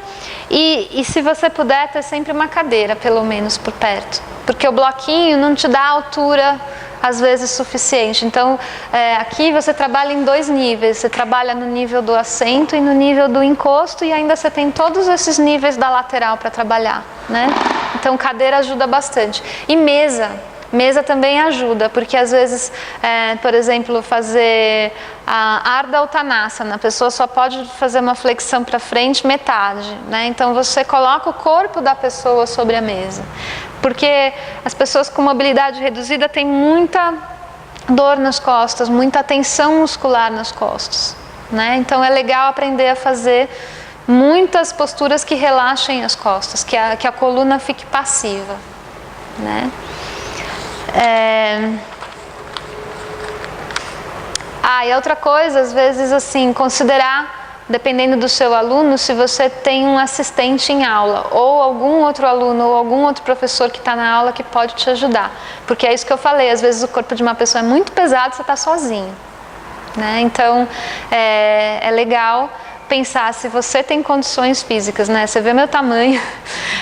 e se você puder, ter sempre uma cadeira, pelo menos, por perto. Porque o bloquinho não te dá altura, às vezes, suficiente. Então, aqui você trabalha em 2 níveis. Você trabalha no nível do assento e no nível do encosto e ainda você tem todos esses níveis da lateral para trabalhar, né? Então, cadeira ajuda bastante. E mesa. Mesa também ajuda, porque às vezes, por exemplo, fazer a Ardha Uttanasana, a pessoa só pode fazer uma flexão para frente metade, né? Então você coloca o corpo da pessoa sobre a mesa, porque as pessoas com mobilidade reduzida têm muita dor nas costas, muita tensão muscular nas costas, né? Então é legal aprender a fazer muitas posturas que relaxem as costas, que a coluna fique passiva, né? E outra coisa, às vezes assim, considerar, dependendo do seu aluno, se você tem um assistente em aula, ou algum outro aluno, ou algum outro professor que está na aula que pode te ajudar, porque é isso que eu falei, às vezes o corpo de uma pessoa é muito pesado, você está sozinho, né? Então, é legal pensar se você tem condições físicas, né? Você vê meu tamanho,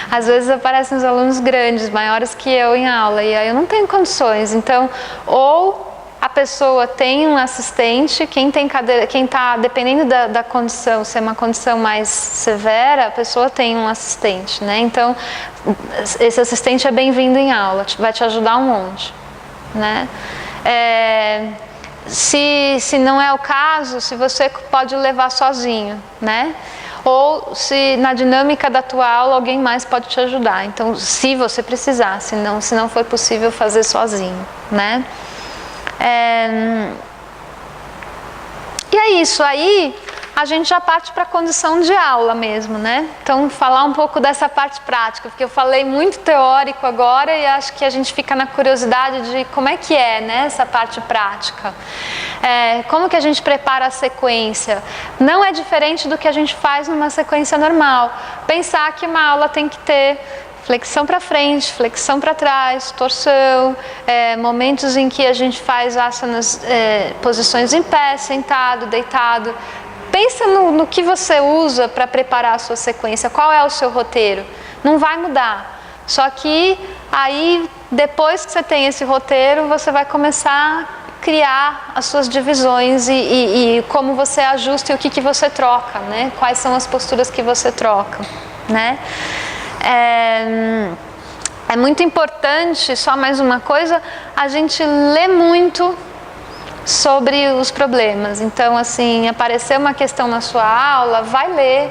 às vezes aparecem os alunos grandes, maiores que eu em aula, e aí eu não tenho condições. Então, ou a pessoa tem um assistente, quem está dependendo da condição, se é uma condição mais severa, a pessoa tem um assistente, né? Então, esse assistente é bem-vindo em aula, vai te ajudar um monte, né? Se não é o caso, se você pode levar sozinho, né? Ou se na dinâmica da tua aula alguém mais pode te ajudar. Então, se você precisar, se não for possível fazer sozinho, né? E é isso, aí a gente já parte para a condição de aula mesmo, né? Então, falar um pouco dessa parte prática, porque eu falei muito teórico agora e acho que a gente fica na curiosidade de como é que é, né, essa parte prática. Como que a gente prepara a sequência? Não é diferente do que a gente faz numa sequência normal. Pensar que uma aula tem que ter flexão para frente, flexão para trás, torção, momentos em que a gente faz asanas, posições em pé, sentado, deitado. Pensa no que você usa para preparar a sua sequência, qual é o seu roteiro. Não vai mudar. Só que aí, depois que você tem esse roteiro, você vai começar a criar as suas divisões e como você ajusta e o que você troca, né? Quais são as posturas que você troca, né? É muito importante, só mais uma coisa, a gente lê muito sobre os problemas. Então, assim, apareceu uma questão na sua aula, vai ler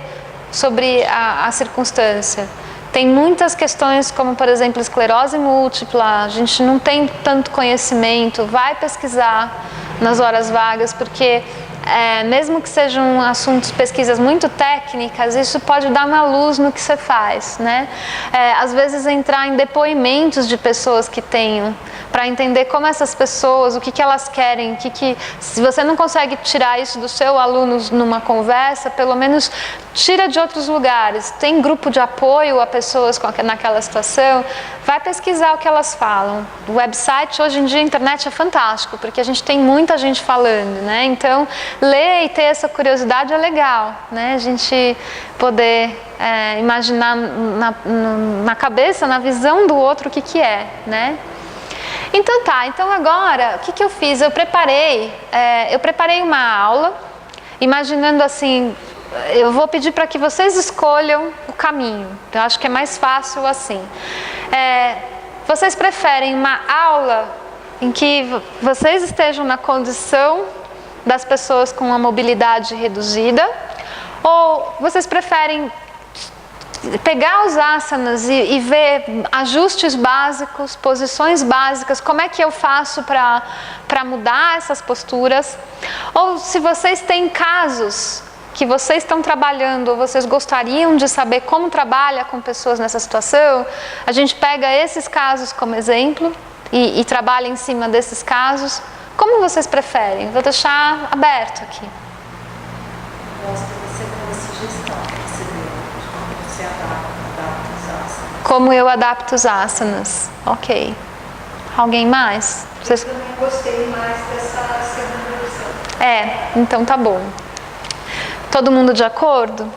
sobre a circunstância. Tem muitas questões, como por exemplo esclerose múltipla, a gente não tem tanto conhecimento, vai pesquisar nas horas vagas, porque mesmo que sejam assuntos, pesquisas muito técnicas, isso pode dar uma luz no que você faz, né? Às vezes entrar em depoimentos de pessoas que tenham, para entender como essas pessoas, o que elas querem, se você não consegue tirar isso do seu aluno numa conversa, pelo menos tira de outros lugares. Tem grupo de apoio a pessoas naquela situação, vai pesquisar o que elas falam. O website, hoje em dia, a internet é fantástico, porque a gente tem muita gente falando, né? Então, ler e ter essa curiosidade é legal, né? A gente poder imaginar na cabeça, na visão do outro o que é, né? Então tá, então agora, o que eu fiz? Eu preparei uma aula, imaginando assim, eu vou pedir para que vocês escolham o caminho, eu acho que é mais fácil assim. Vocês preferem uma aula em que vocês estejam na condição das pessoas com uma mobilidade reduzida, ou vocês preferem pegar os asanas e ver ajustes básicos, posições básicas, como é que eu faço para mudar essas posturas? Ou se vocês têm casos que vocês estão trabalhando, ou vocês gostariam de saber como trabalha com pessoas nessa situação, a gente pega esses casos como exemplo e trabalha em cima desses casos. Como vocês preferem? Vou deixar aberto aqui. Gosto de você dar uma sugestão que você deu, de como você adapta os asanas. Como eu adapto os asanas. Ok. Alguém mais? Eu também gostei mais dessa segunda versão. Então tá bom. Todo mundo de acordo?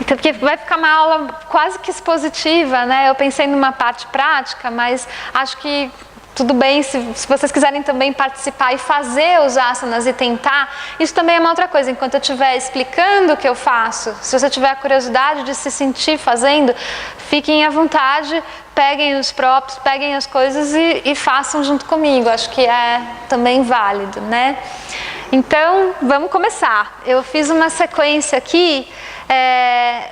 Porque vai ficar uma aula quase que expositiva, né? Eu pensei numa parte prática, mas acho que tudo bem se vocês quiserem também participar e fazer os asanas e tentar. Isso também é uma outra coisa. Enquanto eu estiver explicando o que eu faço, se você tiver a curiosidade de se sentir fazendo, fiquem à vontade, peguem os próprios, peguem as coisas e façam junto comigo. Acho que é também válido, né? Então, vamos começar. Eu fiz uma sequência aqui.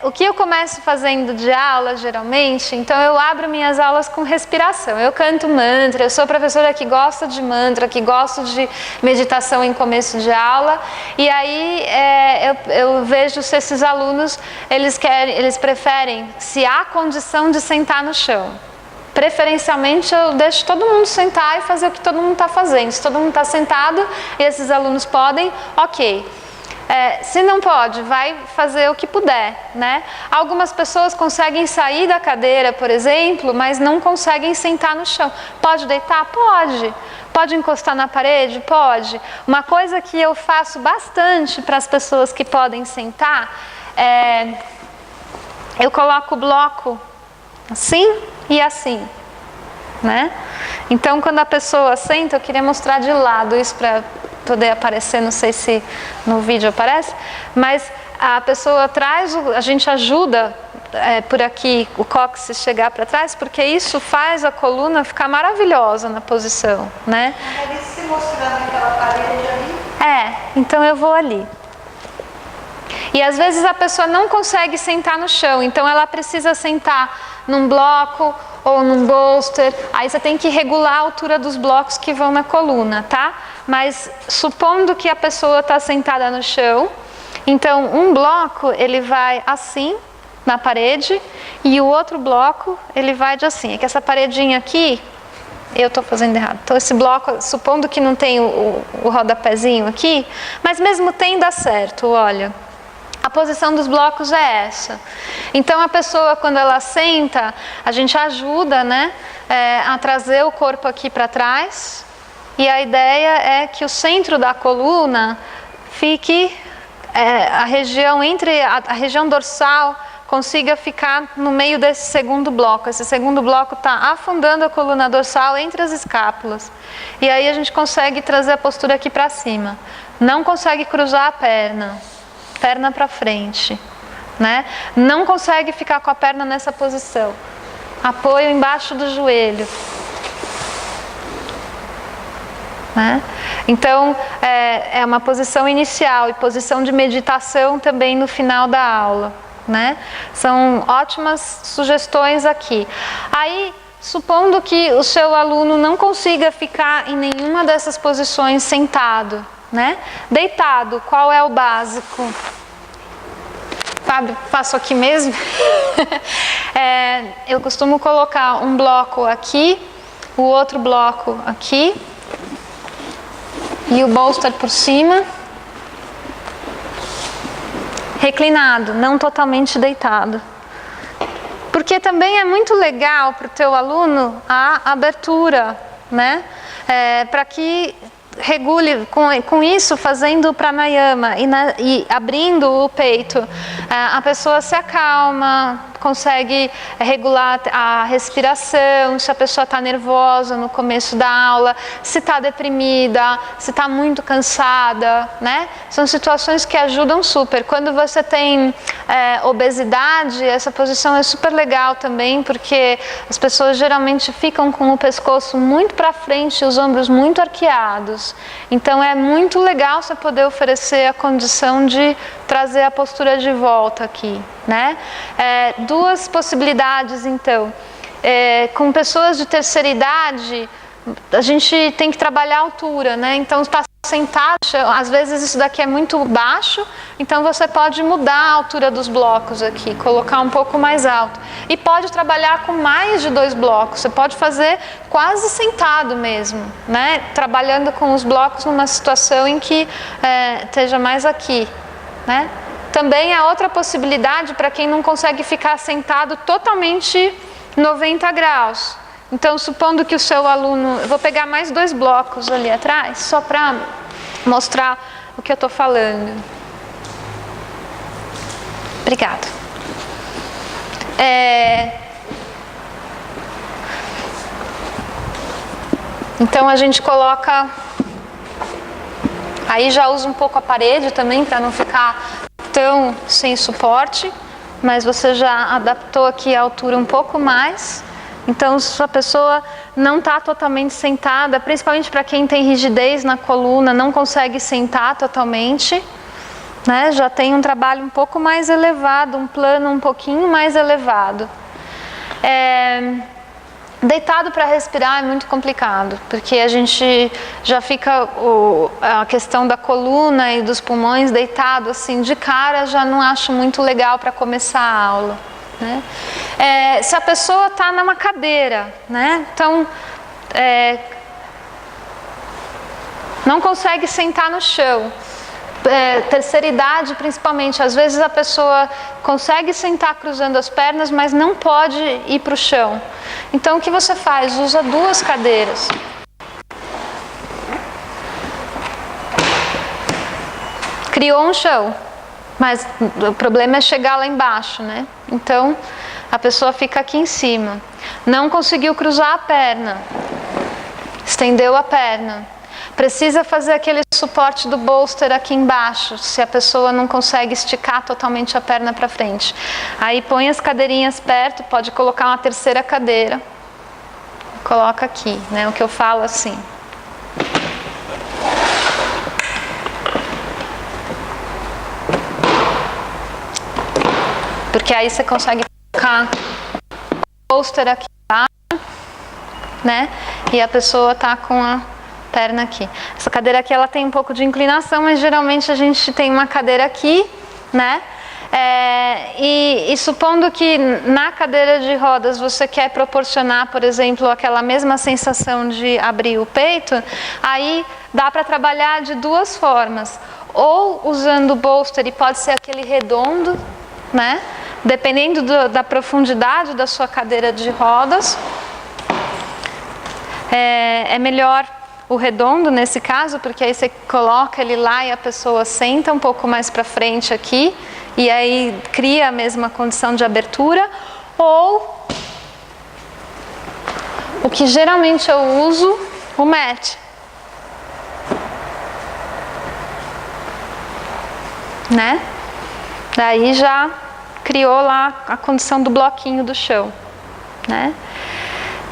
O que eu começo fazendo de aula, geralmente, então eu abro minhas aulas com respiração. Eu canto mantra, eu sou professora que gosta de mantra, que gosta de meditação em começo de aula. E aí eu vejo se esses alunos, eles preferem, se há condição de sentar no chão. Preferencialmente eu deixo todo mundo sentar e fazer o que todo mundo está fazendo. Se todo mundo está sentado e esses alunos podem, ok. Se não pode, vai fazer o que puder, né? Algumas pessoas conseguem sair da cadeira, por exemplo, mas não conseguem sentar no chão. Pode deitar? Pode. Pode encostar na parede? Pode. Uma coisa que eu faço bastante para as pessoas que podem sentar eu coloco o bloco assim e assim. né? Então, quando a pessoa senta, eu queria mostrar de lado isso para poder aparecer, não sei se no vídeo aparece, mas a pessoa traz, a gente ajuda por aqui o cóccix chegar para trás, porque isso faz a coluna ficar maravilhosa na posição, né? Mas se mostrando aquela parede ali. Então eu vou ali. E às vezes a pessoa não consegue sentar no chão, então ela precisa sentar num bloco ou num bolster. Aí você tem que regular a altura dos blocos que vão na coluna, tá? Mas supondo que a pessoa está sentada no chão, então um bloco ele vai assim na parede e o outro bloco ele vai de assim. É que essa paredinha aqui, eu estou fazendo errado. Então esse bloco, supondo que não tem o rodapézinho aqui, mas mesmo tem, dá certo, olha. A posição dos blocos é essa. Então a pessoa, quando ela senta, a gente ajuda, né, a trazer o corpo aqui para trás. E a ideia é que o centro da coluna fique, a região entre a região dorsal consiga ficar no meio desse segundo bloco. Esse segundo bloco está afundando a coluna dorsal entre as escápulas. E aí a gente consegue trazer a postura aqui para cima. Não consegue cruzar a perna para frente, né? Não consegue ficar com a perna nessa posição. Apoio embaixo do joelho. Né? Então, é uma posição inicial e posição de meditação também no final da aula, né? São ótimas sugestões aqui. Aí, supondo que o seu aluno não consiga ficar em nenhuma dessas posições sentado, né? Deitado, qual é o básico? Fábio, faço aqui mesmo? Eu costumo colocar um bloco aqui, o outro bloco aqui e o bolster por cima, reclinado, não totalmente deitado. Porque também é muito legal para o teu aluno a abertura, né? Para que regule com isso, fazendo pranayama e abrindo o peito, a pessoa se acalma, consegue regular a respiração, se a pessoa está nervosa no começo da aula, se está deprimida, se está muito cansada, né? São situações que ajudam super. Quando você tem obesidade, essa posição é super legal também, porque as pessoas geralmente ficam com o pescoço muito para frente e os ombros muito arqueados. Então é muito legal você poder oferecer a condição de trazer a postura de volta aqui, né? Duas possibilidades, então. Com pessoas de terceira idade, a gente tem que trabalhar a altura, né? Então, está sentado, às vezes isso daqui é muito baixo, então você pode mudar a altura dos blocos aqui, colocar um pouco mais alto. E pode trabalhar com mais de 2 blocos, você pode fazer quase sentado mesmo, né? Trabalhando com os blocos numa situação em que esteja mais aqui, né? Também é outra possibilidade para quem não consegue ficar sentado totalmente 90 graus. Então, supondo que o seu aluno... Eu vou pegar mais 2 blocos ali atrás, só para mostrar o que eu estou falando. Obrigada. Então, a gente coloca... Aí já usa um pouco a parede também, para não ficar tão sem suporte. Mas você já adaptou aqui a altura um pouco mais. Então, se a pessoa não está totalmente sentada, principalmente para quem tem rigidez na coluna, não consegue sentar totalmente, né? Já tem um trabalho um pouco mais elevado, um plano um pouquinho mais elevado. Deitado para respirar é muito complicado, porque a gente já fica, a questão da coluna e dos pulmões deitado assim de cara, já não acho muito legal para começar a aula. Né? Se a pessoa está numa cadeira, né? Então não consegue sentar no chão, terceira idade principalmente, às vezes a pessoa consegue sentar cruzando as pernas, mas não pode ir para o chão. Então o que você faz? Usa 2 cadeiras. Criou um chão. Mas o problema é chegar lá embaixo, né? Então, A pessoa fica aqui em cima. Não conseguiu cruzar a perna. Estendeu a perna. Precisa fazer aquele suporte do bolster aqui embaixo, se a pessoa não consegue esticar totalmente a perna para frente. Aí põe as cadeirinhas perto, pode colocar uma terceira cadeira. Coloca aqui, né? O que eu falo assim. Porque aí você consegue colocar o bolster aqui embaixo, né? E a pessoa tá com a perna aqui. Essa cadeira aqui ela tem um pouco de inclinação, mas geralmente a gente tem uma cadeira aqui, né? E supondo que na cadeira de rodas você quer proporcionar, por exemplo, aquela mesma sensação de abrir o peito, aí dá para trabalhar de duas formas. Ou usando o bolster, e pode ser aquele redondo, né? Dependendo da profundidade da sua cadeira de rodas, é melhor o redondo nesse caso, porque aí você coloca ele lá e a pessoa senta um pouco mais para frente aqui, e aí cria a mesma condição de abertura. Ou o que geralmente eu uso, o mat, né? Daí já criou lá a condição do bloquinho do chão, né?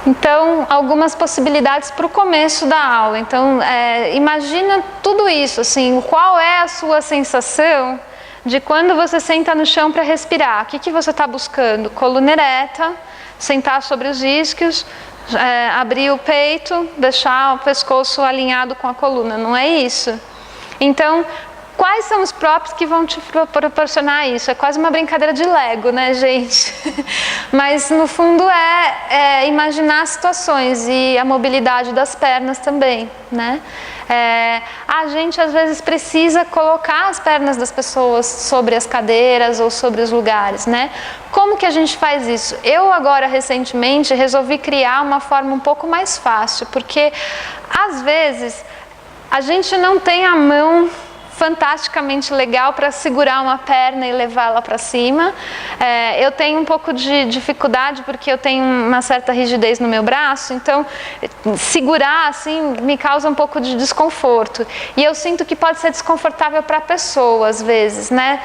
Então, algumas possibilidades para o começo da aula. Então, imagina tudo isso, assim, qual é a sua sensação de quando você senta no chão para respirar? O que você está buscando? Coluna ereta, sentar sobre os isquios, abrir o peito, deixar o pescoço alinhado com a coluna, não é isso? Então, quais são os props que vão te proporcionar isso? É quase uma brincadeira de Lego, né, gente? Mas, no fundo, é imaginar situações e a mobilidade das pernas também, né? A gente, às vezes, precisa colocar as pernas das pessoas sobre as cadeiras ou sobre os lugares, né? Como que a gente faz isso? Eu, agora, recentemente, resolvi criar uma forma um pouco mais fácil, porque, às vezes, a gente não tem a mão fantasticamente legal para segurar uma perna e levá-la para cima. Eu tenho um pouco de dificuldade porque eu tenho uma certa rigidez no meu braço, então segurar assim me causa um pouco de desconforto. E eu sinto que pode ser desconfortável para a pessoa às vezes, né?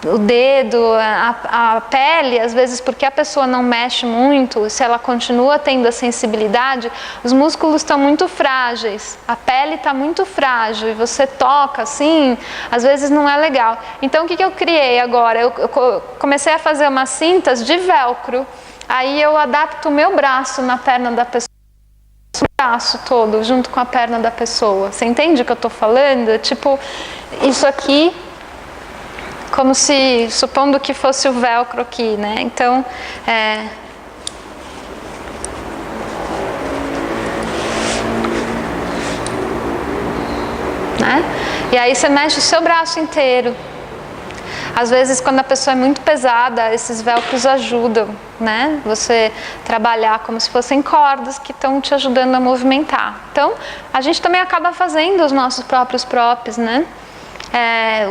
O dedo, a pele, às vezes porque a pessoa não mexe muito, se ela continua tendo a sensibilidade, os músculos estão muito frágeis, a pele está muito frágil e você toca assim, às vezes não é legal. Então o que eu criei agora? Eu comecei a fazer umas cintas de velcro, aí eu adapto o meu braço na perna da pessoa, o braço todo junto com a perna da pessoa. Você entende o que eu estou falando? Tipo, isso aqui, como se, supondo que fosse o velcro aqui, né? Então, né? E aí você mexe o seu braço inteiro. Às vezes, quando a pessoa é muito pesada, esses velcros ajudam, né? Você trabalhar como se fossem cordas que estão te ajudando a movimentar. Então, a gente também acaba fazendo os nossos próprios props, né?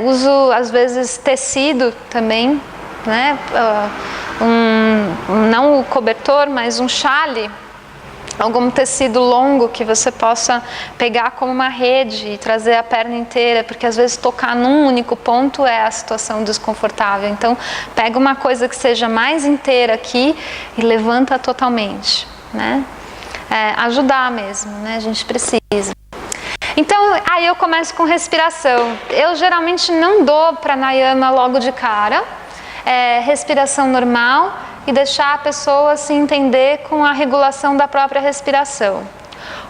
Uso, às vezes, tecido também, né? Não o cobertor, mas um chale. Algum tecido longo que você possa pegar como uma rede e trazer a perna inteira, porque às vezes tocar num único ponto é a situação desconfortável. Então, pega uma coisa que seja mais inteira aqui e levanta totalmente, né? Ajudar mesmo, né? A gente precisa. Então, aí eu começo com respiração. Eu geralmente não dou pranayama logo de cara. Respiração normal e deixar a pessoa se entender com a regulação da própria respiração.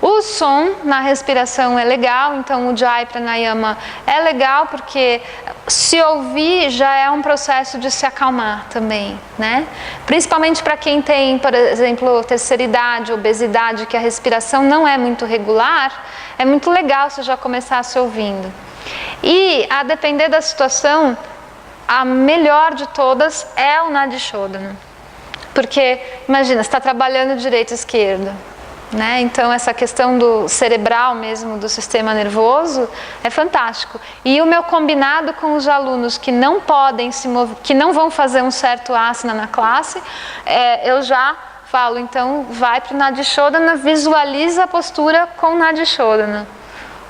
O som na respiração é legal, então o Jai Pranayama é legal porque se ouvir já é um processo de se acalmar também, né? Principalmente para quem tem, por exemplo, terceira idade, obesidade, que a respiração não é muito regular, é muito legal você já começar se ouvindo. E, a depender da situação, a melhor de todas é o Nadi Shodhana. Porque, imagina, você está trabalhando direito e esquerdo, né? Então essa questão do cerebral mesmo, do sistema nervoso, é fantástico. E o meu combinado com os alunos que não podem se mover, que não vão fazer um certo asana na classe, eu já falo, então vai para o Nadi Shodhana, visualiza a postura com Nadi Shodhana.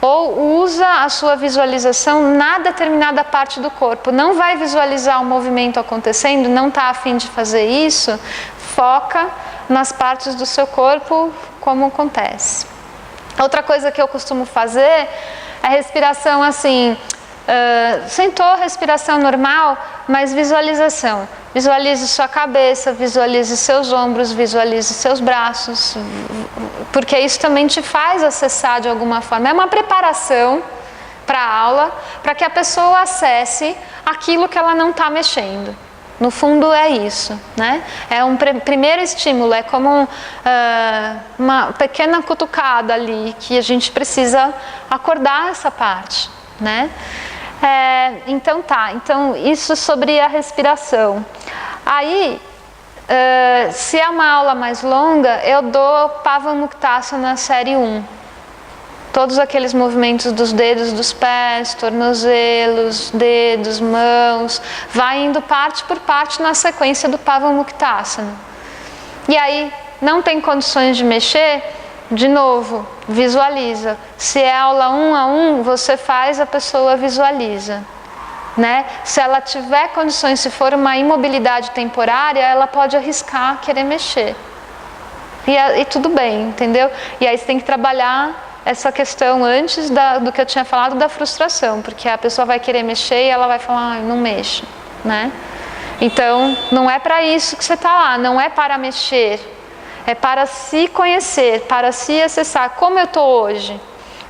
Ou usa a sua visualização na determinada parte do corpo. Não vai visualizar o movimento acontecendo, não está a fim de fazer isso, foca nas partes do seu corpo como acontece. Outra coisa que eu costumo fazer é respiração assim, sentou, respiração normal, mas visualização. Visualize sua cabeça, visualize seus ombros, visualize seus braços, porque isso também te faz acessar de alguma forma. É uma preparação para a aula, para que a pessoa acesse aquilo que ela não está mexendo. No fundo é isso, né? É um primeiro estímulo, é como uma pequena cutucada ali, que a gente precisa acordar essa parte, né? Então isso sobre a respiração. Aí, se é uma aula mais longa, eu dou Pavamuktasana série 1. Todos aqueles movimentos dos dedos dos pés, tornozelos, dedos, mãos, vai indo parte por parte na sequência do Pavamuktasana. E aí, não tem condições de mexer? De novo, visualiza. Se é aula 1 a 1, você faz, a pessoa visualiza, né? Se ela tiver condições, se for uma imobilidade temporária, ela pode arriscar querer mexer. E tudo bem, entendeu? E aí você tem que trabalhar essa questão antes do que eu tinha falado da frustração, porque a pessoa vai querer mexer e ela vai falar, não mexe, né? Então, não é para isso que você está lá, não é para mexer. É para se conhecer, para se acessar, como eu estou hoje.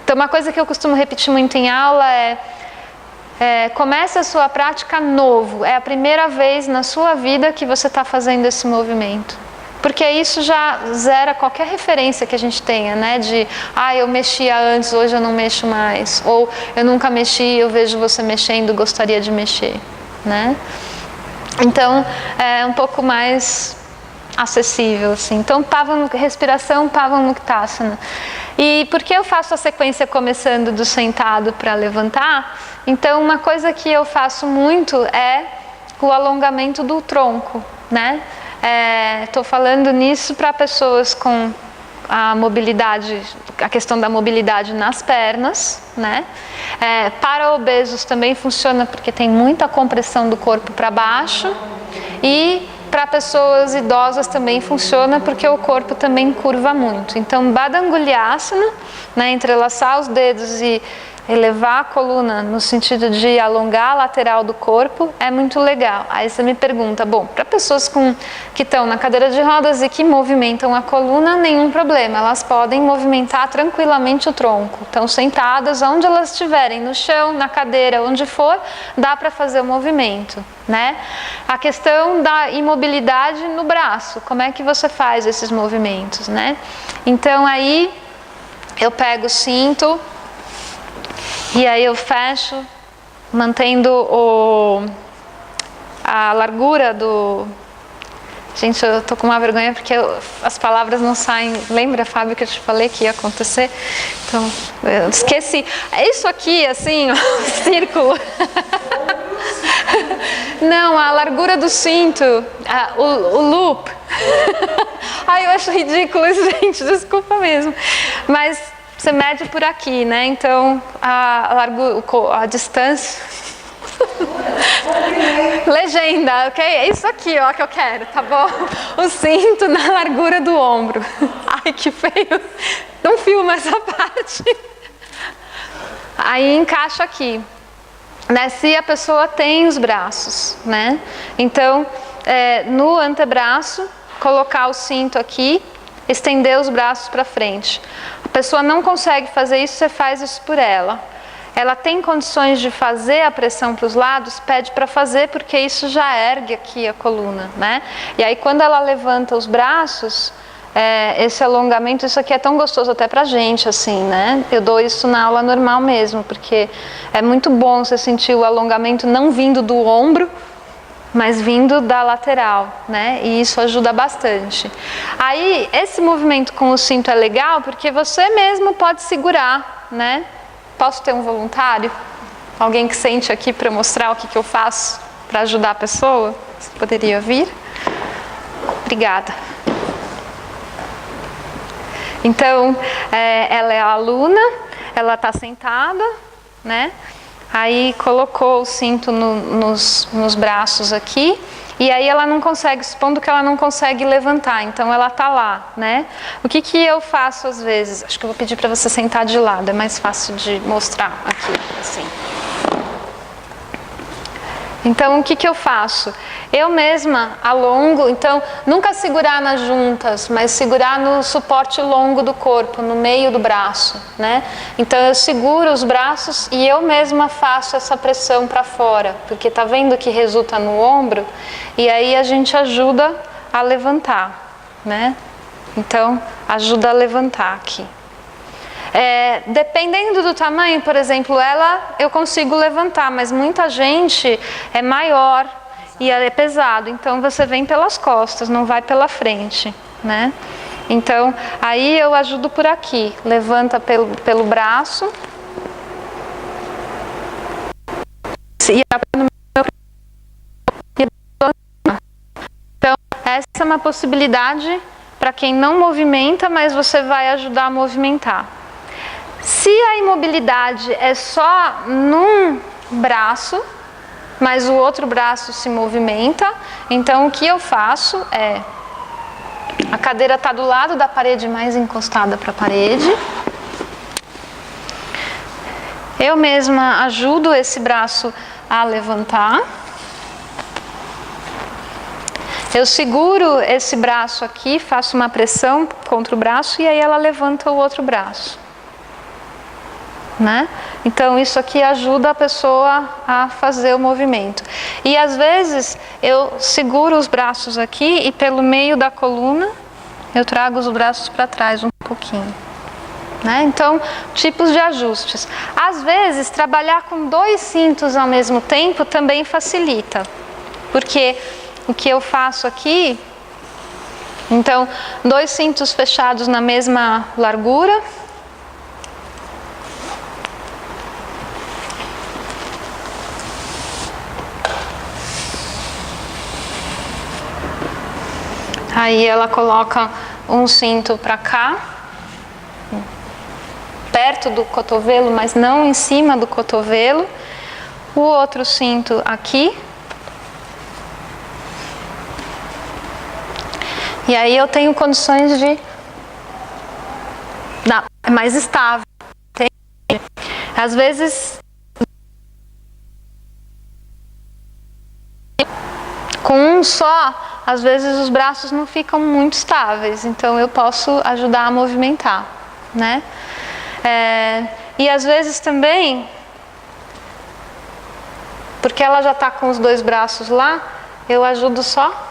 Então, uma coisa que eu costumo repetir muito em aula comece a sua prática novo. É a primeira vez na sua vida que você está fazendo esse movimento. Porque isso já zera qualquer referência que a gente tenha, né? De, eu mexia antes, hoje eu não mexo mais. Ou, eu nunca mexi, eu vejo você mexendo, gostaria de mexer, né? Então, é um pouco mais acessível, assim. Então, respiração, Pavamuktasana. E por que eu faço a sequência começando do sentado para levantar? Então, uma coisa que eu faço muito é o alongamento do tronco, né? Estou falando nisso para pessoas com a mobilidade, a questão da mobilidade nas pernas, né? Para obesos também funciona porque tem muita compressão do corpo para baixo, e para pessoas idosas também funciona porque o corpo também curva muito. Então, Badangulyasana, né, entrelaçar os dedos e elevar a coluna no sentido de alongar a lateral do corpo é muito legal. Aí você me pergunta, bom, para pessoas que estão na cadeira de rodas e que movimentam a coluna, nenhum problema, elas podem movimentar tranquilamente o tronco. Estão sentadas, onde elas estiverem, no chão, na cadeira, onde for, dá para fazer o movimento, né? A questão da imobilidade no braço, como é que você faz esses movimentos, né? Então aí eu pego o cinto, e aí eu fecho, mantendo a largura do... Gente, eu tô com uma vergonha porque as palavras não saem. Lembra, Fábio, que eu te falei que ia acontecer? Então, eu esqueci. É isso aqui, assim, ó, círculo. Não, a largura do cinto, o loop. Ai, eu acho ridículo isso, gente, desculpa mesmo. Mas você mede por aqui, né? Então, a distância... Legenda, ok? É isso aqui, ó, que eu quero, tá bom? O cinto na largura do ombro. Ai, que feio. Não filma essa parte. Aí encaixa aqui. Né? Se a pessoa tem os braços, né? Então, no antebraço, colocar o cinto aqui, estender os braços para frente. A pessoa não consegue fazer isso, você faz isso por ela. Ela tem condições de fazer a pressão para os lados, pede para fazer, porque isso já ergue aqui a coluna, né? E aí quando ela levanta os braços, esse alongamento, isso aqui é tão gostoso até pra gente, assim, né? Eu dou isso na aula normal mesmo, porque é muito bom você sentir o alongamento não vindo do ombro, mas vindo da lateral, né? E isso ajuda bastante. Aí, esse movimento com o cinto é legal porque você mesmo pode segurar, né? Posso ter um voluntário? Alguém que sente aqui para mostrar o que eu faço para ajudar a pessoa? Você poderia vir? Obrigada. Então, ela é a aluna, ela está sentada, né? Aí colocou o cinto nos braços aqui, e aí ela não consegue, supondo que ela não consegue levantar, então ela está lá, né? O que eu faço às vezes? Acho que eu vou pedir para você sentar de lado, é mais fácil de mostrar aqui, assim. Então, o que eu faço? Eu mesma alongo, então, nunca segurar nas juntas, mas segurar no suporte longo do corpo, no meio do braço, né? Então, eu seguro os braços e eu mesma faço essa pressão para fora, porque tá vendo que resulta no ombro? E aí a gente ajuda a levantar, né? Então, ajuda a levantar aqui. Dependendo do tamanho, por exemplo, eu consigo levantar, mas muita gente é maior e ela é pesado, então você vem pelas costas, não vai pela frente, né? Então, aí eu ajudo por aqui, levanta pelo braço e então, essa é uma possibilidade para quem não movimenta, mas você vai ajudar a movimentar. Se a imobilidade é só num braço, mas o outro braço se movimenta, então o que eu faço é, a cadeira está do lado da parede, mais encostada para a parede. Eu mesma ajudo esse braço a levantar. Eu seguro esse braço aqui, faço uma pressão contra o braço e aí ela levanta o outro braço. Né? Então isso aqui ajuda a pessoa a fazer o movimento. E às vezes eu seguro os braços aqui e pelo meio da coluna eu trago os braços para trás um pouquinho. Né? Então, tipos de ajustes. Às vezes trabalhar com 2 cintos ao mesmo tempo também facilita. Porque o que eu faço aqui, então 2 cintos fechados na mesma largura. Aí ela coloca um cinto para cá, perto do cotovelo, mas não em cima do cotovelo. O outro cinto aqui. E aí eu tenho condições de... é mais estável. Às vezes... com um só, às vezes os braços não ficam muito estáveis, então eu posso ajudar a movimentar, né? E às vezes também, porque ela já está com os 2 braços lá, eu ajudo só.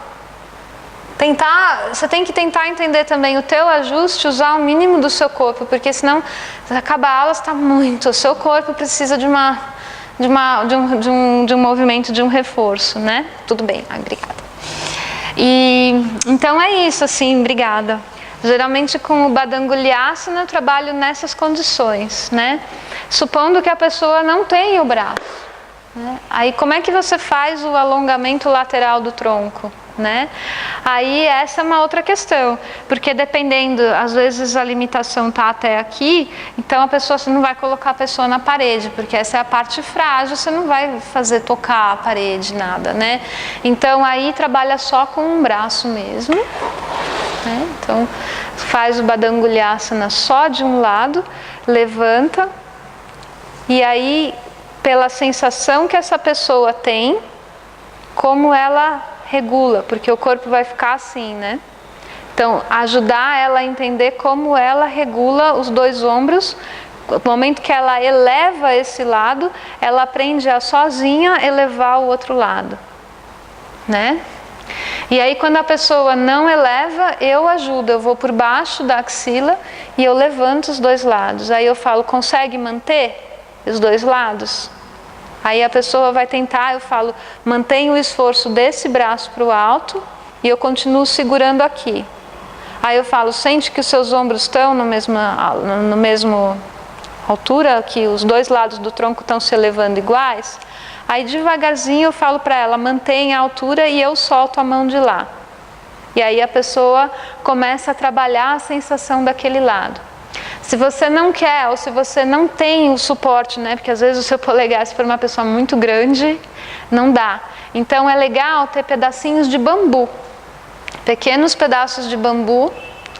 Você tem que tentar entender também o teu ajuste, usar o mínimo do seu corpo, porque senão acaba a aula, está muito, o seu corpo precisa de um movimento, de um reforço, né? Tudo bem, obrigada. E então é isso, assim, obrigada. Geralmente com o Badanguliasana eu trabalho nessas condições, né? Supondo que a pessoa não tenha o braço, né? Aí como é que você faz o alongamento lateral do tronco, né? Aí essa é uma outra questão, porque dependendo, às vezes a limitação está até aqui, então você não vai colocar a pessoa na parede, porque essa é a parte frágil, você não vai fazer tocar a parede, nada, né? Então aí trabalha só com um braço mesmo, né? Então faz o Badanguliasana só de um lado, levanta, e aí pela sensação que essa pessoa tem, como ela regula, porque o corpo vai ficar assim, né? Então, ajudar ela a entender como ela regula os 2 ombros. No momento que ela eleva esse lado, ela aprende a sozinha elevar o outro lado, né? E aí, quando a pessoa não eleva, eu ajudo, eu vou por baixo da axila e eu levanto os 2 lados. Aí eu falo, consegue manter os 2 lados? Aí a pessoa vai tentar, eu falo, mantenha o esforço desse braço para o alto e eu continuo segurando aqui. Aí eu falo, sente que os seus ombros estão no mesmo altura, que os dois lados do tronco estão se elevando iguais. Aí devagarzinho eu falo para ela, mantenha a altura e eu solto a mão de lá. E aí a pessoa começa a trabalhar a sensação daquele lado. Se você não quer, ou se você não tem o suporte, né? Porque às vezes o seu polegar, se for uma pessoa muito grande, não dá. Então é legal ter pedacinhos de bambu. Pequenos pedaços de bambu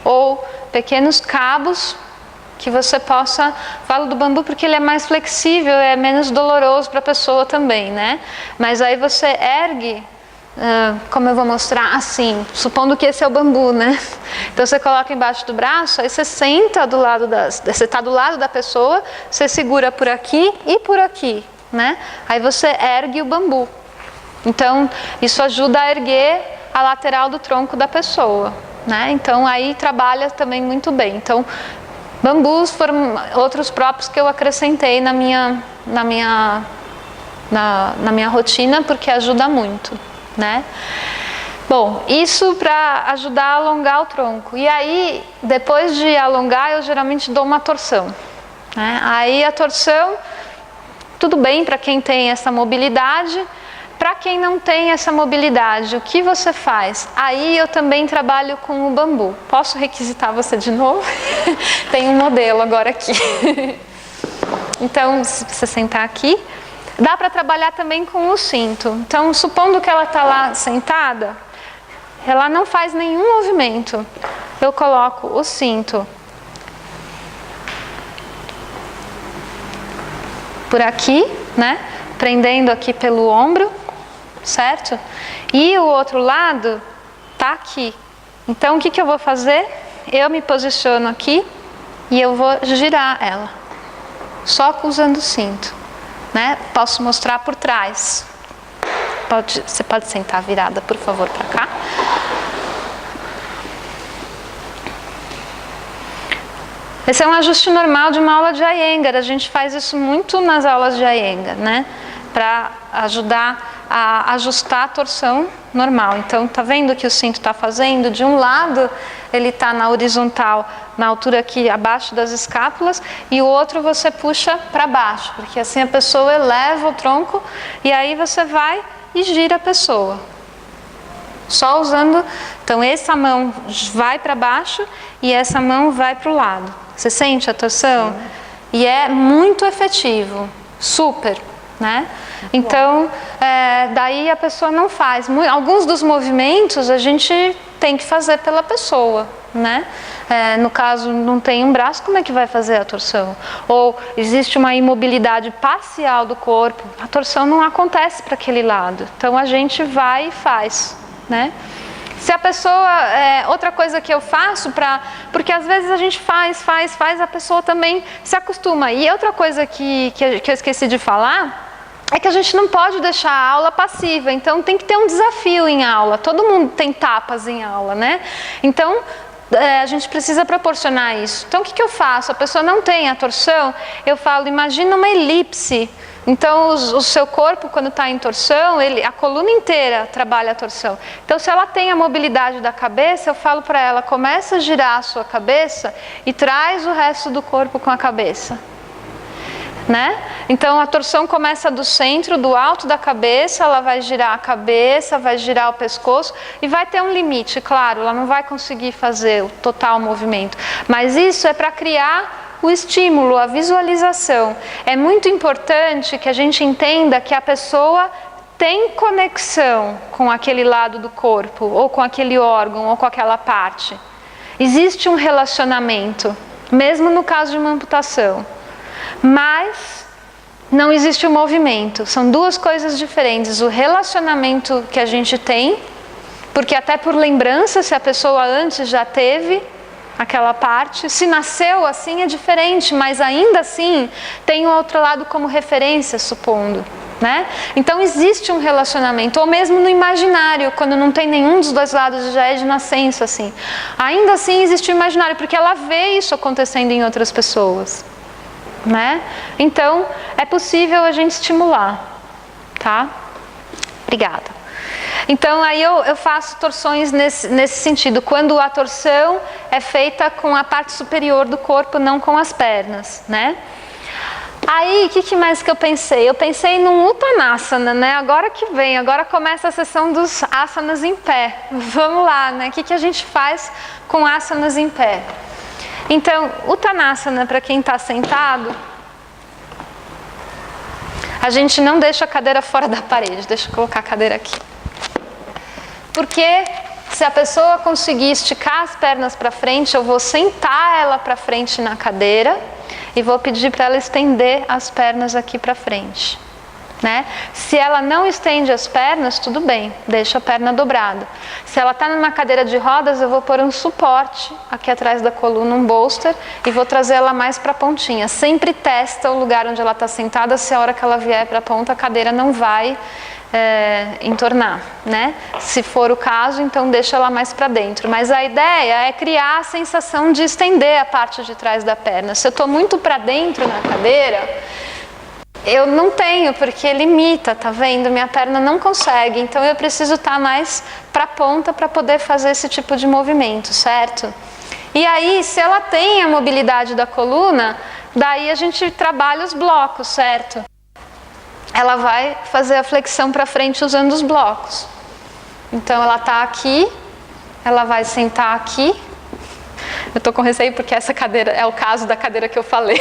ou pequenos cabos que você possa... Falo do bambu porque ele é mais flexível, é menos doloroso para a pessoa também, né? Mas aí você ergue... como eu vou mostrar? Assim, supondo que esse é o bambu, né? Então você coloca embaixo do braço, aí você senta do lado você está do lado da pessoa, você segura por aqui e por aqui, né? Aí você ergue o bambu. Então isso ajuda a erguer a lateral do tronco da pessoa, né? Então aí trabalha também muito bem. Então bambus foram outros próprios que eu acrescentei na minha rotina porque ajuda muito, né? Bom, isso para ajudar a alongar o tronco. E aí, depois de alongar, eu geralmente dou uma torção, né? Aí a torção, tudo bem para quem tem essa mobilidade. Para quem não tem essa mobilidade, o que você faz? Aí eu também trabalho com o bambu. Posso requisitar você de novo? Tem um modelo agora aqui. Então, se você sentar aqui, dá para trabalhar também com o cinto. Então, supondo que ela está lá sentada, ela não faz nenhum movimento. Eu coloco o cinto por aqui, né? Prendendo aqui pelo ombro, certo? E o outro lado tá aqui. Então, o que eu vou fazer? Eu me posiciono aqui e eu vou girar ela. Só usando o cinto. Né? Posso mostrar por trás. Você pode sentar virada, por favor, para cá. Esse é um ajuste normal de uma aula de Iyengar. A gente faz isso muito nas aulas de Iyengar, né? Para ajudar a ajustar a torção normal. Então, tá vendo o que o cinto está fazendo? De um lado, ele está na horizontal, na altura aqui abaixo das escápulas, e o outro você puxa para baixo, porque assim a pessoa eleva o tronco e aí você vai e gira a pessoa. Só usando, então essa mão vai para baixo e essa mão vai para o lado. Você sente a torção? Sim. E é muito efetivo, super, né? Então, daí a pessoa não faz. Alguns dos movimentos a gente tem que fazer pela pessoa, né? No caso, não tem um braço, como é que vai fazer a torção? Ou existe uma imobilidade parcial do corpo, a torção não acontece para aquele lado. Então, a gente vai e faz, né? Se a pessoa... outra coisa que eu faço porque às vezes a gente faz, a pessoa também se acostuma. E outra coisa que eu esqueci de falar é que a gente não pode deixar a aula passiva. Então tem que ter um desafio em aula. Todo mundo tem tapas em aula, né? Então a gente precisa proporcionar isso. Então o que eu faço? A pessoa não tem a torção, eu falo, imagina uma elipse. Então o seu corpo, quando está em torção, a coluna inteira trabalha a torção. Então se ela tem a mobilidade da cabeça, eu falo para ela, começa a girar a sua cabeça e traz o resto do corpo com a cabeça. Né? Então a torção começa do centro, do alto da cabeça, ela vai girar a cabeça, vai girar o pescoço e vai ter um limite, claro, ela não vai conseguir fazer o total movimento, mas isso é para criar o estímulo, a visualização. É muito importante que a gente entenda que a pessoa tem conexão com aquele lado do corpo, ou com aquele órgão, ou com aquela parte. Existe um relacionamento, mesmo no caso de uma amputação. Mas não existe o movimento, são duas coisas diferentes. O relacionamento que a gente tem, porque até por lembrança, se a pessoa antes já teve aquela parte, se nasceu assim é diferente, mas ainda assim tem o outro lado como referência, supondo, né? Então existe um relacionamento, ou mesmo no imaginário, quando não tem nenhum dos dois lados, já é de nascença assim. Ainda assim existe o imaginário, porque ela vê isso acontecendo em outras pessoas. Né? Então, é possível a gente estimular. tá? Obrigada. Então aí eu faço torções nesse sentido, quando a torção é feita com a parte superior do corpo, não com as pernas, né? Aí, o que mais que eu pensei? Eu pensei num Uttanasana, né? Agora que vem, agora começa a sessão dos asanas em pé. Vamos lá, né? O que a gente faz com asanas em pé? Então, Uttanasana, para quem está sentado, a gente não deixa a cadeira fora da parede. Deixa eu colocar a cadeira aqui. Porque se a pessoa conseguir esticar as pernas para frente, eu vou sentar ela para frente na cadeira e vou pedir para ela estender as pernas aqui para frente, né? Se ela não estende as pernas, tudo bem, deixa a perna dobrada. Se ela está numa cadeira de rodas, eu vou pôr um suporte aqui atrás da coluna, um bolster, e vou trazer ela mais para a pontinha. Sempre testa o lugar onde ela está sentada, se a hora que ela vier para a ponta, a cadeira não vai entornar, né? Se for o caso, então deixa ela mais para dentro. Mas a ideia é criar a sensação de estender a parte de trás da perna. Se eu estou muito para dentro na cadeira, eu não tenho, porque limita, tá vendo? Minha perna não consegue, então eu preciso estar mais para a ponta para poder fazer esse tipo de movimento, certo? E aí, se ela tem a mobilidade da coluna, daí a gente trabalha os blocos, certo? Ela vai fazer a flexão para frente usando os blocos. Então ela está aqui, ela vai sentar aqui. Eu estou com receio porque essa cadeira é o caso da cadeira que eu falei.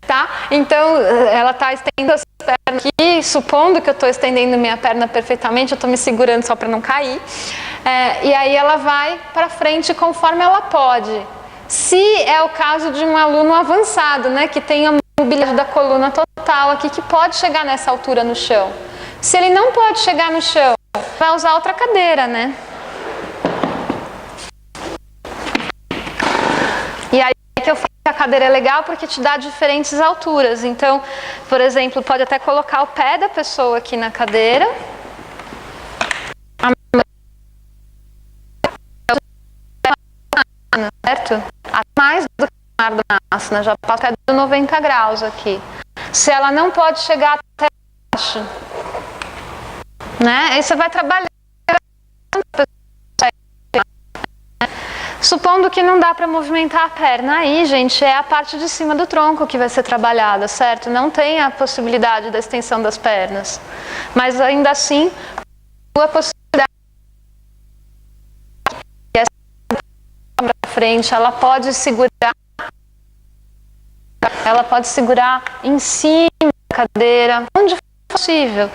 Tá? Então ela está estendendo as pernas aqui, supondo que eu estou estendendo minha perna perfeitamente, eu estou me segurando só para não cair. E aí ela vai para frente conforme ela pode. Se é o caso de um aluno avançado, né, que tem a mobilidade da coluna total aqui, que pode chegar nessa altura no chão. Se ele não pode chegar no chão, vai usar outra cadeira, né? E aí que eu falo que a cadeira é legal porque te dá diferentes alturas. Então, por exemplo, pode até colocar o pé da pessoa aqui na cadeira. Certo? Mais do que o Ardhanasana, já passa até do 90 graus aqui. Se ela não pode chegar até baixo, né? Aí você vai trabalhar. Supondo que não dá para movimentar a perna, aí, gente, é a parte de cima do tronco que vai ser trabalhada, certo? Não tem a possibilidade da extensão das pernas. Mas ainda assim, a possibilidade para frente, ela pode segurar em cima da cadeira, onde for possível,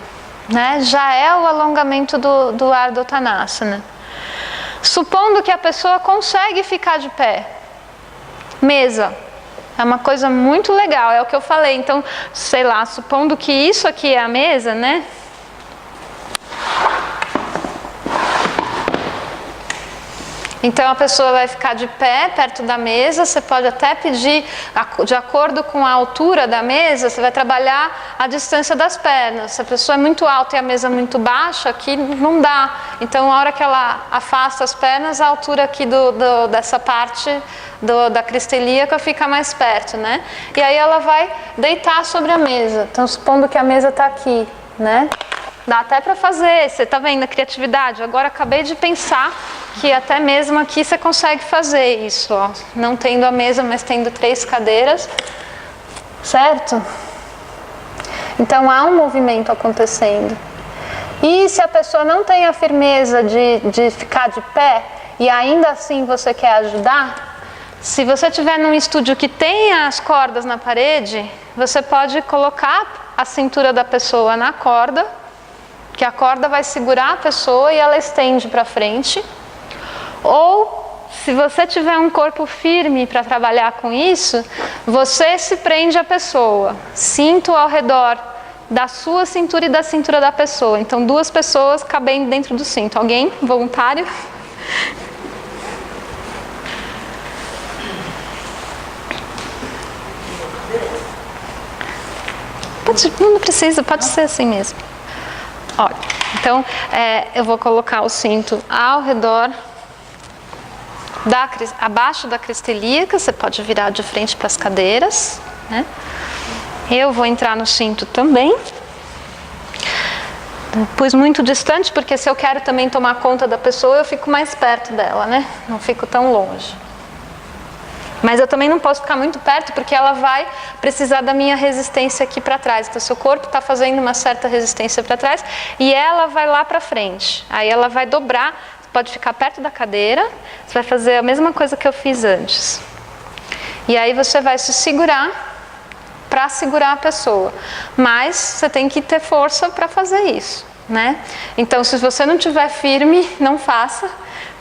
né? Já é o alongamento do Ardha Uttanasana. Supondo que a pessoa consegue ficar de pé, mesa, é uma coisa muito legal, é o que eu falei. Então, sei lá, supondo que isso aqui é a mesa, né? Então a pessoa vai ficar de pé perto da mesa, você pode até pedir, de acordo com a altura da mesa, você vai trabalhar a distância das pernas. Se a pessoa é muito alta e a mesa muito baixa, aqui não dá. Então a hora que ela afasta as pernas, a altura aqui dessa parte da crista ilíaca fica mais perto, né? E aí ela vai deitar sobre a mesa. Então supondo que a mesa está aqui, né? Dá até para fazer, você está vendo a criatividade? Agora acabei de pensar que até mesmo aqui você consegue fazer isso, ó. Não tendo a mesa, mas tendo 3 cadeiras, certo? Então há um movimento acontecendo. E se a pessoa não tem a firmeza de ficar de pé e ainda assim você quer ajudar, se você estiver num estúdio que tem as cordas na parede, você pode colocar a cintura da pessoa na corda, que a corda vai segurar a pessoa e ela estende para frente. Ou, se você tiver um corpo firme para trabalhar com isso, você se prende à pessoa, cinto ao redor da sua cintura e da cintura da pessoa. Então, 2 pessoas cabendo dentro do cinto. Alguém voluntário? Não precisa, pode ser assim mesmo. Olha, então eu vou colocar o cinto ao redor, abaixo da crista ilíaca, você pode virar de frente para as cadeiras, né? Eu vou entrar no cinto também. Pus muito distante, porque se eu quero também tomar conta da pessoa, eu fico mais perto dela, né? Não fico tão longe. Mas eu também não posso ficar muito perto, porque ela vai precisar da minha resistência aqui para trás. Então, seu corpo está fazendo uma certa resistência para trás e ela vai lá para frente. Aí ela vai dobrar, pode ficar perto da cadeira, você vai fazer a mesma coisa que eu fiz antes. E aí você vai se segurar para segurar a pessoa, mas você tem que ter força para fazer isso, né? Então, se você não estiver firme, não faça,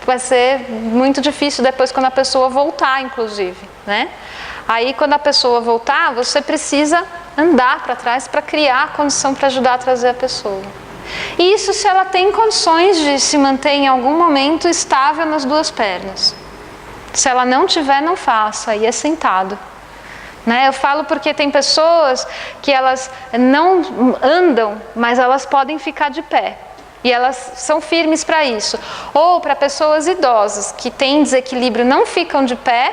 vai ser muito difícil depois quando a pessoa voltar, inclusive, né? Aí, quando a pessoa voltar, você precisa andar para trás para criar a condição para ajudar a trazer a pessoa. E isso se ela tem condições de se manter em algum momento estável nas duas pernas. Se ela não tiver, não faça, aí é sentado. Né? Eu falo porque tem pessoas que elas não andam, mas elas podem ficar de pé. E elas são firmes para isso. Ou para pessoas idosas que têm desequilíbrio, não ficam de pé,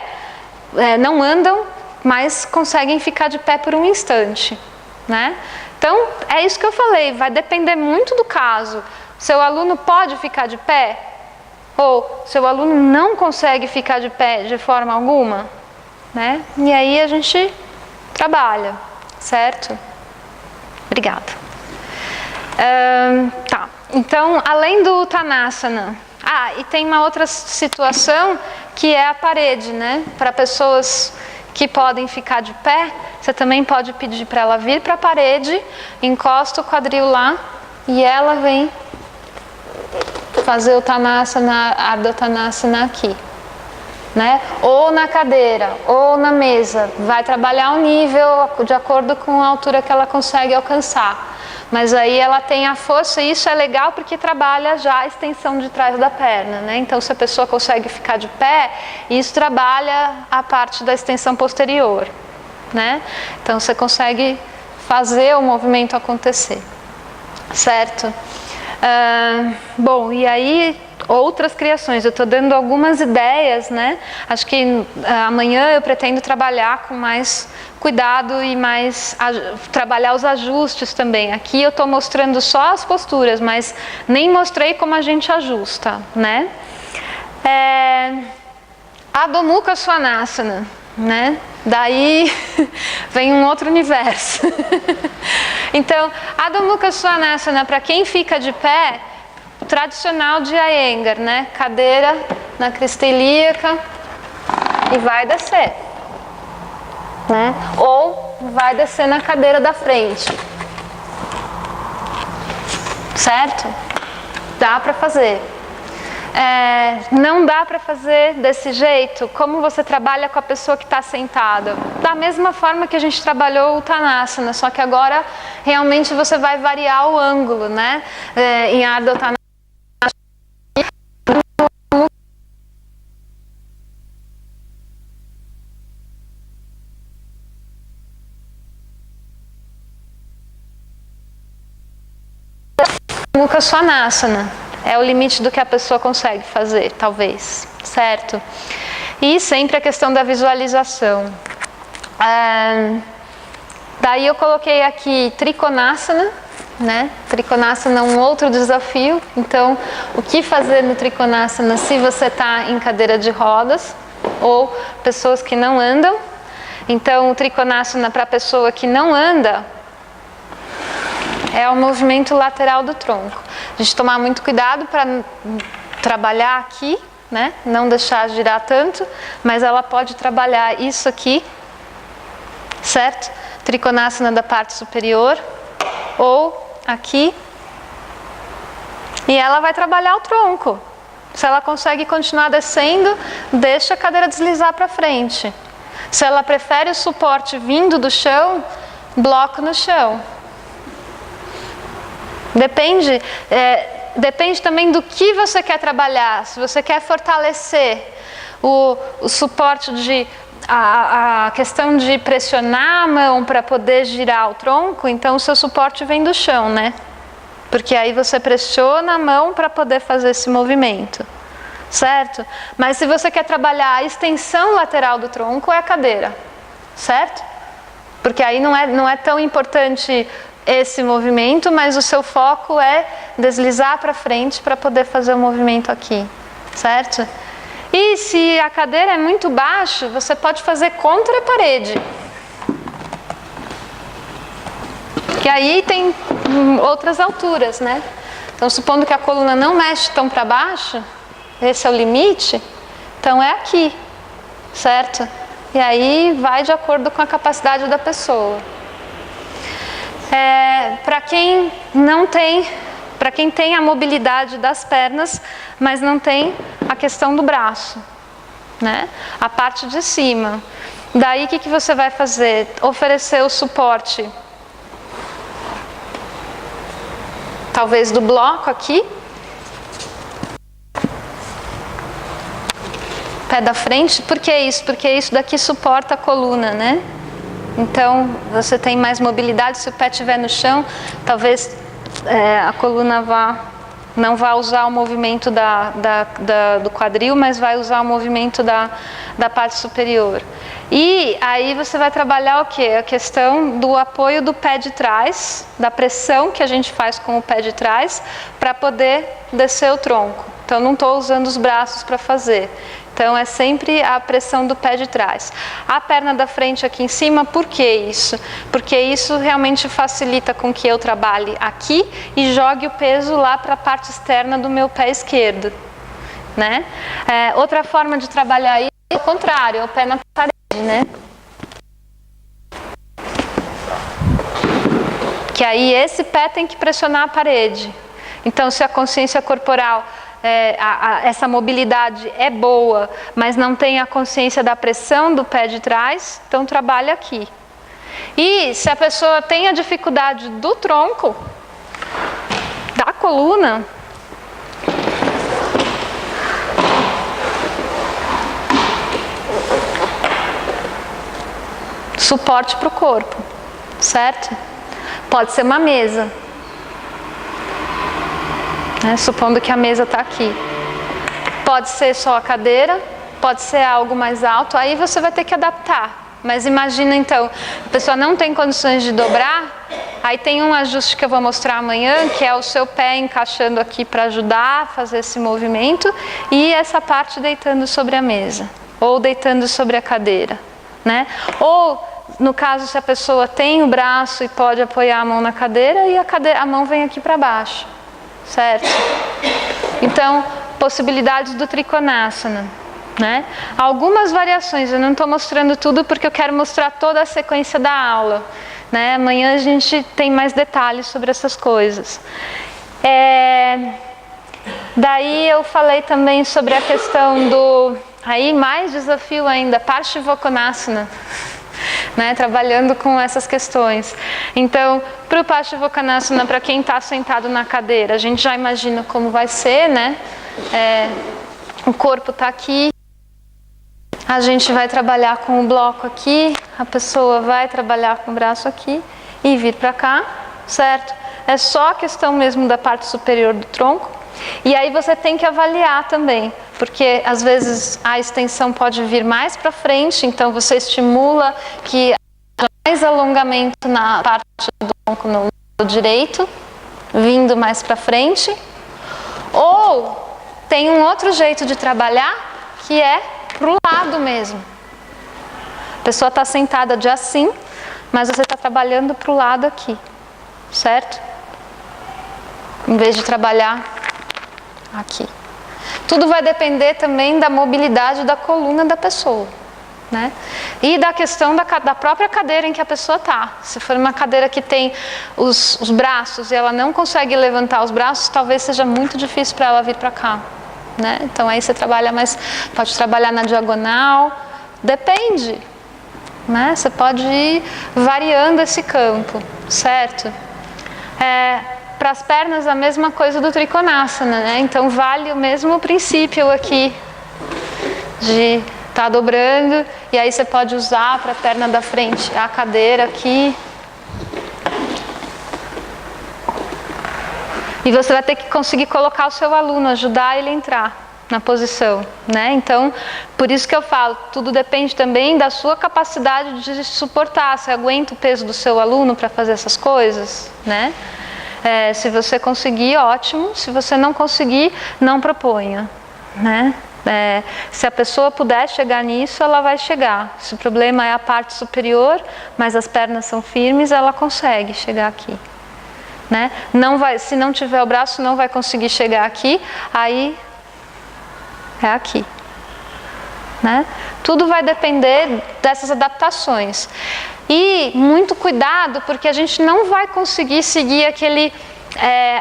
não andam, mas conseguem ficar de pé por um instante. Né? Então, é isso que eu falei, vai depender muito do caso. Seu aluno pode ficar de pé? Ou seu aluno não consegue ficar de pé de forma alguma? Né? E aí a gente trabalha, certo? Obrigada. Tá. Então, além do Uttanasana, e tem uma outra situação que é a parede, né? Para pessoas que podem ficar de pé, você também pode pedir para ela vir para a parede, encosta o quadril lá e ela vem fazer o Uttanasana, Ardha Uttanasana aqui. Né? Ou na cadeira, ou na mesa, vai trabalhar o nível de acordo com a altura que ela consegue alcançar. Mas aí ela tem a força, e isso é legal porque trabalha já a extensão de trás da perna, né? Então, se a pessoa consegue ficar de pé, isso trabalha a parte da extensão posterior, né? Então, você consegue fazer o movimento acontecer, certo? Bom, e aí outras criações, eu estou dando algumas ideias, né? Acho que amanhã eu pretendo trabalhar com mais cuidado e mais trabalhar os ajustes também. Aqui eu estou mostrando só as posturas, mas nem mostrei como a gente ajusta, né? Adho Mukha Svanasana, né? Daí vem um outro universo. Então, Adho Mukha Svanasana, para quem fica de pé, tradicional de Iyengar, né? Cadeira na crista ilíaca e vai descer, né? Ou vai descer na cadeira da frente, certo? Dá para fazer. Não dá para fazer desse jeito, como você trabalha com a pessoa que está sentada. Da mesma forma que a gente trabalhou o Uttanasana, só que agora realmente você vai variar o ângulo, né? Em Ardha Uttanasana. Mukha Svanasana é o limite do que a pessoa consegue fazer, talvez, certo? E sempre a questão da visualização. Daí eu coloquei aqui Trikonasana, né? Trikonasana é um outro desafio. Então, o que fazer no Trikonasana se você está em cadeira de rodas ou pessoas que não andam? Então, o Trikonasana para a pessoa que não anda é o movimento lateral do tronco. A gente tomar muito cuidado para trabalhar aqui, né? Não deixar girar tanto, mas ela pode trabalhar isso aqui, certo? Trikonasana da parte superior, ou aqui, e ela vai trabalhar o tronco. Se ela consegue continuar descendo, deixa a cadeira deslizar para frente. Se ela prefere o suporte vindo do chão, bloco no chão. Depende também do que você quer trabalhar. Se você quer fortalecer o suporte a questão de pressionar a mão para poder girar o tronco, então o seu suporte vem do chão, né? Porque aí você pressiona a mão para poder fazer esse movimento, certo? Mas se você quer trabalhar a extensão lateral do tronco, é a cadeira, certo? Porque aí não é tão importante esse movimento, mas o seu foco é deslizar para frente para poder fazer o movimento aqui, certo? E se a cadeira é muito baixa, você pode fazer contra a parede. Que aí tem outras alturas, né? Então, supondo que a coluna não mexe tão para baixo, esse é o limite, então é aqui, certo? E aí vai de acordo com a capacidade da pessoa. Para quem não tem, para quem tem a mobilidade das pernas, mas não tem a questão do braço, né? A parte de cima. Daí o que você vai fazer? Oferecer o suporte, talvez do bloco aqui, pé da frente. Por que isso? Porque isso daqui suporta a coluna, né? Então, você tem mais mobilidade. Se o pé estiver no chão, talvez a coluna não vá usar o movimento do quadril, mas vai usar o movimento da parte superior. E aí você vai trabalhar o quê? A questão do apoio do pé de trás, da pressão que a gente faz com o pé de trás, para poder descer o tronco. Então, não estou usando os braços para fazer. Então, é sempre a pressão do pé de trás. A perna da frente aqui em cima, por que isso? Porque isso realmente facilita com que eu trabalhe aqui e jogue o peso lá para a parte externa do meu pé esquerdo, né? Outra forma de trabalhar isso é o contrário, é o pé na parede, né? Que aí esse pé tem que pressionar a parede. Então, se a consciência corporal, essa mobilidade é boa, mas não tem a consciência da pressão do pé de trás, então trabalha aqui. E se a pessoa tem a dificuldade do tronco, da coluna, suporte para o corpo, certo? Pode ser uma mesa. Supondo que a mesa está aqui. Pode ser só a cadeira, pode ser algo mais alto, aí você vai ter que adaptar. Mas imagina então, a pessoa não tem condições de dobrar, aí tem um ajuste que eu vou mostrar amanhã, que é o seu pé encaixando aqui para ajudar a fazer esse movimento, e essa parte deitando sobre a mesa, ou deitando sobre a cadeira, né? Ou, no caso, se a pessoa tem o braço e pode apoiar a mão na cadeira, e a mão vem aqui para baixo. Certo? Então, possibilidades do Trikonasana, né? Algumas variações, eu não estou mostrando tudo porque eu quero mostrar toda a sequência da aula, né? Amanhã a gente tem mais detalhes sobre essas coisas. Daí eu falei também sobre a questão do... Aí mais desafio ainda, Parsvottanasana. Né, trabalhando com essas questões. Então, para o Parsvottanasana, para quem está sentado na cadeira, a gente já imagina como vai ser, né? O corpo está aqui, a gente vai trabalhar com o bloco aqui, a pessoa vai trabalhar com o braço aqui e vir para cá, certo? É só a questão mesmo da parte superior do tronco. E aí você tem que avaliar também, porque às vezes a extensão pode vir mais para frente, então você estimula que haja mais alongamento na parte do tronco no lado direito, vindo mais para frente. Ou tem um outro jeito de trabalhar, que é para o lado mesmo. A pessoa está sentada de assim, mas você está trabalhando para o lado aqui, certo? Em vez de trabalhar aqui. Tudo vai depender também da mobilidade da coluna da pessoa, né? E da questão da própria cadeira em que a pessoa está. Se for uma cadeira que tem os braços e ela não consegue levantar os braços, talvez seja muito difícil para ela vir para cá, né? Então aí você trabalha mais, pode trabalhar na diagonal, depende, né? Você pode ir variando esse campo, certo? Para as pernas, a mesma coisa do Trikonasana, né? Então, vale o mesmo princípio aqui de estar dobrando. E aí você pode usar para a perna da frente a cadeira aqui. E você vai ter que conseguir colocar o seu aluno, ajudar ele a entrar, na posição, né? Então, por isso que eu falo, tudo depende também da sua capacidade de suportar. Você aguenta o peso do seu aluno para fazer essas coisas, né? Se você conseguir, ótimo. Se você não conseguir, não proponha, né? Se a pessoa puder chegar nisso, ela vai chegar. Se o problema é a parte superior, mas as pernas são firmes, ela consegue chegar aqui, né? Não vai, se não tiver o braço, não vai conseguir chegar aqui, aí é aqui, né? Tudo vai depender dessas adaptações. E muito cuidado, porque a gente não vai conseguir seguir aquele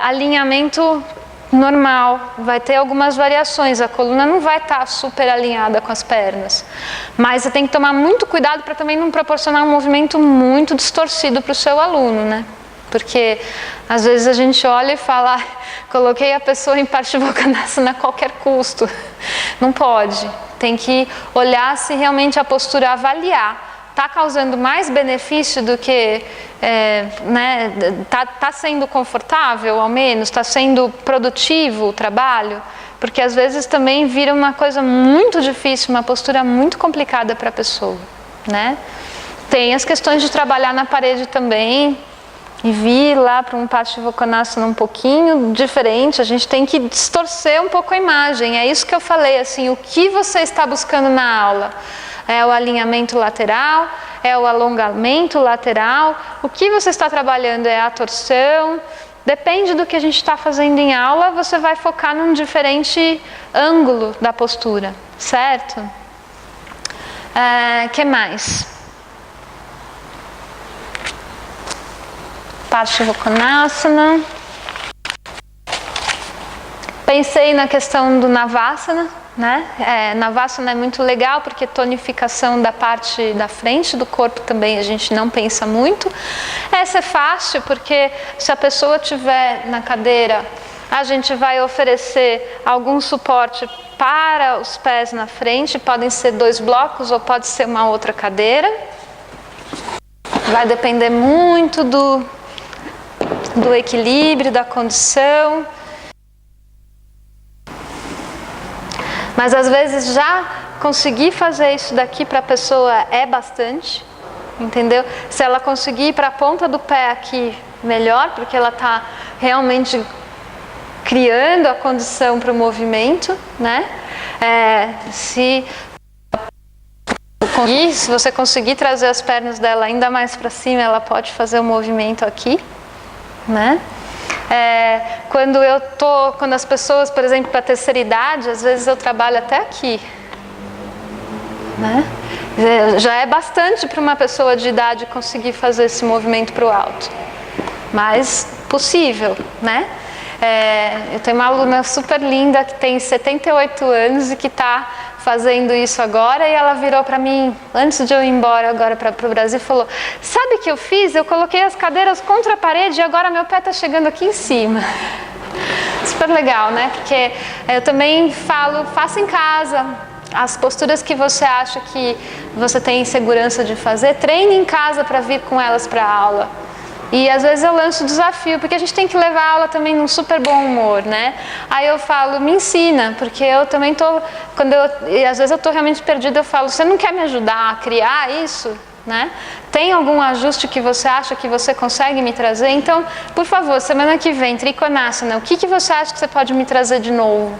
alinhamento normal. Vai ter algumas variações, a coluna não vai estar super alinhada com as pernas. Mas você tem que tomar muito cuidado para também não proporcionar um movimento muito distorcido para o seu aluno, né? Porque às vezes a gente olha e fala, coloquei a pessoa em Paschimottanasana a qualquer custo. Não pode. Tem que olhar se realmente a postura, avaliar. Está causando mais benefício do que, né? Tá sendo confortável, ao menos? Está sendo produtivo o trabalho? Porque às vezes também vira uma coisa muito difícil, uma postura muito complicada para a pessoa, né? Tem as questões de trabalhar na parede também, e vir lá para um Paschimottanasana um pouquinho diferente. A gente tem que distorcer um pouco a imagem. É isso que eu falei, assim, o que você está buscando na aula? É o alinhamento lateral? É o alongamento lateral? O que você está trabalhando é a torção? Depende do que a gente está fazendo em aula, você vai focar num diferente ângulo da postura, certo? Que mais? Paschimottanasana. Pensei na questão do Navasana, né? Navasana é muito legal porque tonificação da parte da frente do corpo também a gente não pensa muito. Essa é fácil porque se a pessoa estiver na cadeira, a gente vai oferecer algum suporte para os pés na frente. Podem ser 2 blocos ou pode ser uma outra cadeira. Vai depender muito do equilíbrio, da condição. Mas às vezes já conseguir fazer isso daqui para a pessoa é bastante, entendeu? Se ela conseguir ir para a ponta do pé aqui, melhor, porque ela está realmente criando a condição para o movimento, né? Se você conseguir trazer as pernas dela ainda mais para cima, ela pode fazer o movimento aqui, né? Quando as pessoas, por exemplo, para a terceira idade, às vezes eu trabalho até aqui, né? Já é bastante para uma pessoa de idade conseguir fazer esse movimento para o alto, mas possível, né? Eu tenho uma aluna super linda que tem 78 anos e que está fazendo isso agora, e ela virou para mim, antes de eu ir embora agora para o Brasil, e falou, sabe o que eu fiz? Eu coloquei as cadeiras contra a parede e agora meu pé está chegando aqui em cima. Super legal, né? Porque eu também falo, faça em casa, as posturas que você acha que você tem segurança de fazer, treine em casa para vir com elas para a aula. E às vezes eu lanço o desafio, porque a gente tem que levar a aula também num super bom humor, né? Aí eu falo, me ensina, porque eu também e às vezes eu tô realmente perdida, eu falo, você não quer me ajudar a criar isso, né? Tem algum ajuste que você acha que você consegue me trazer? Então, por favor, semana que vem, Trikonasana, o que você acha que você pode me trazer de novo?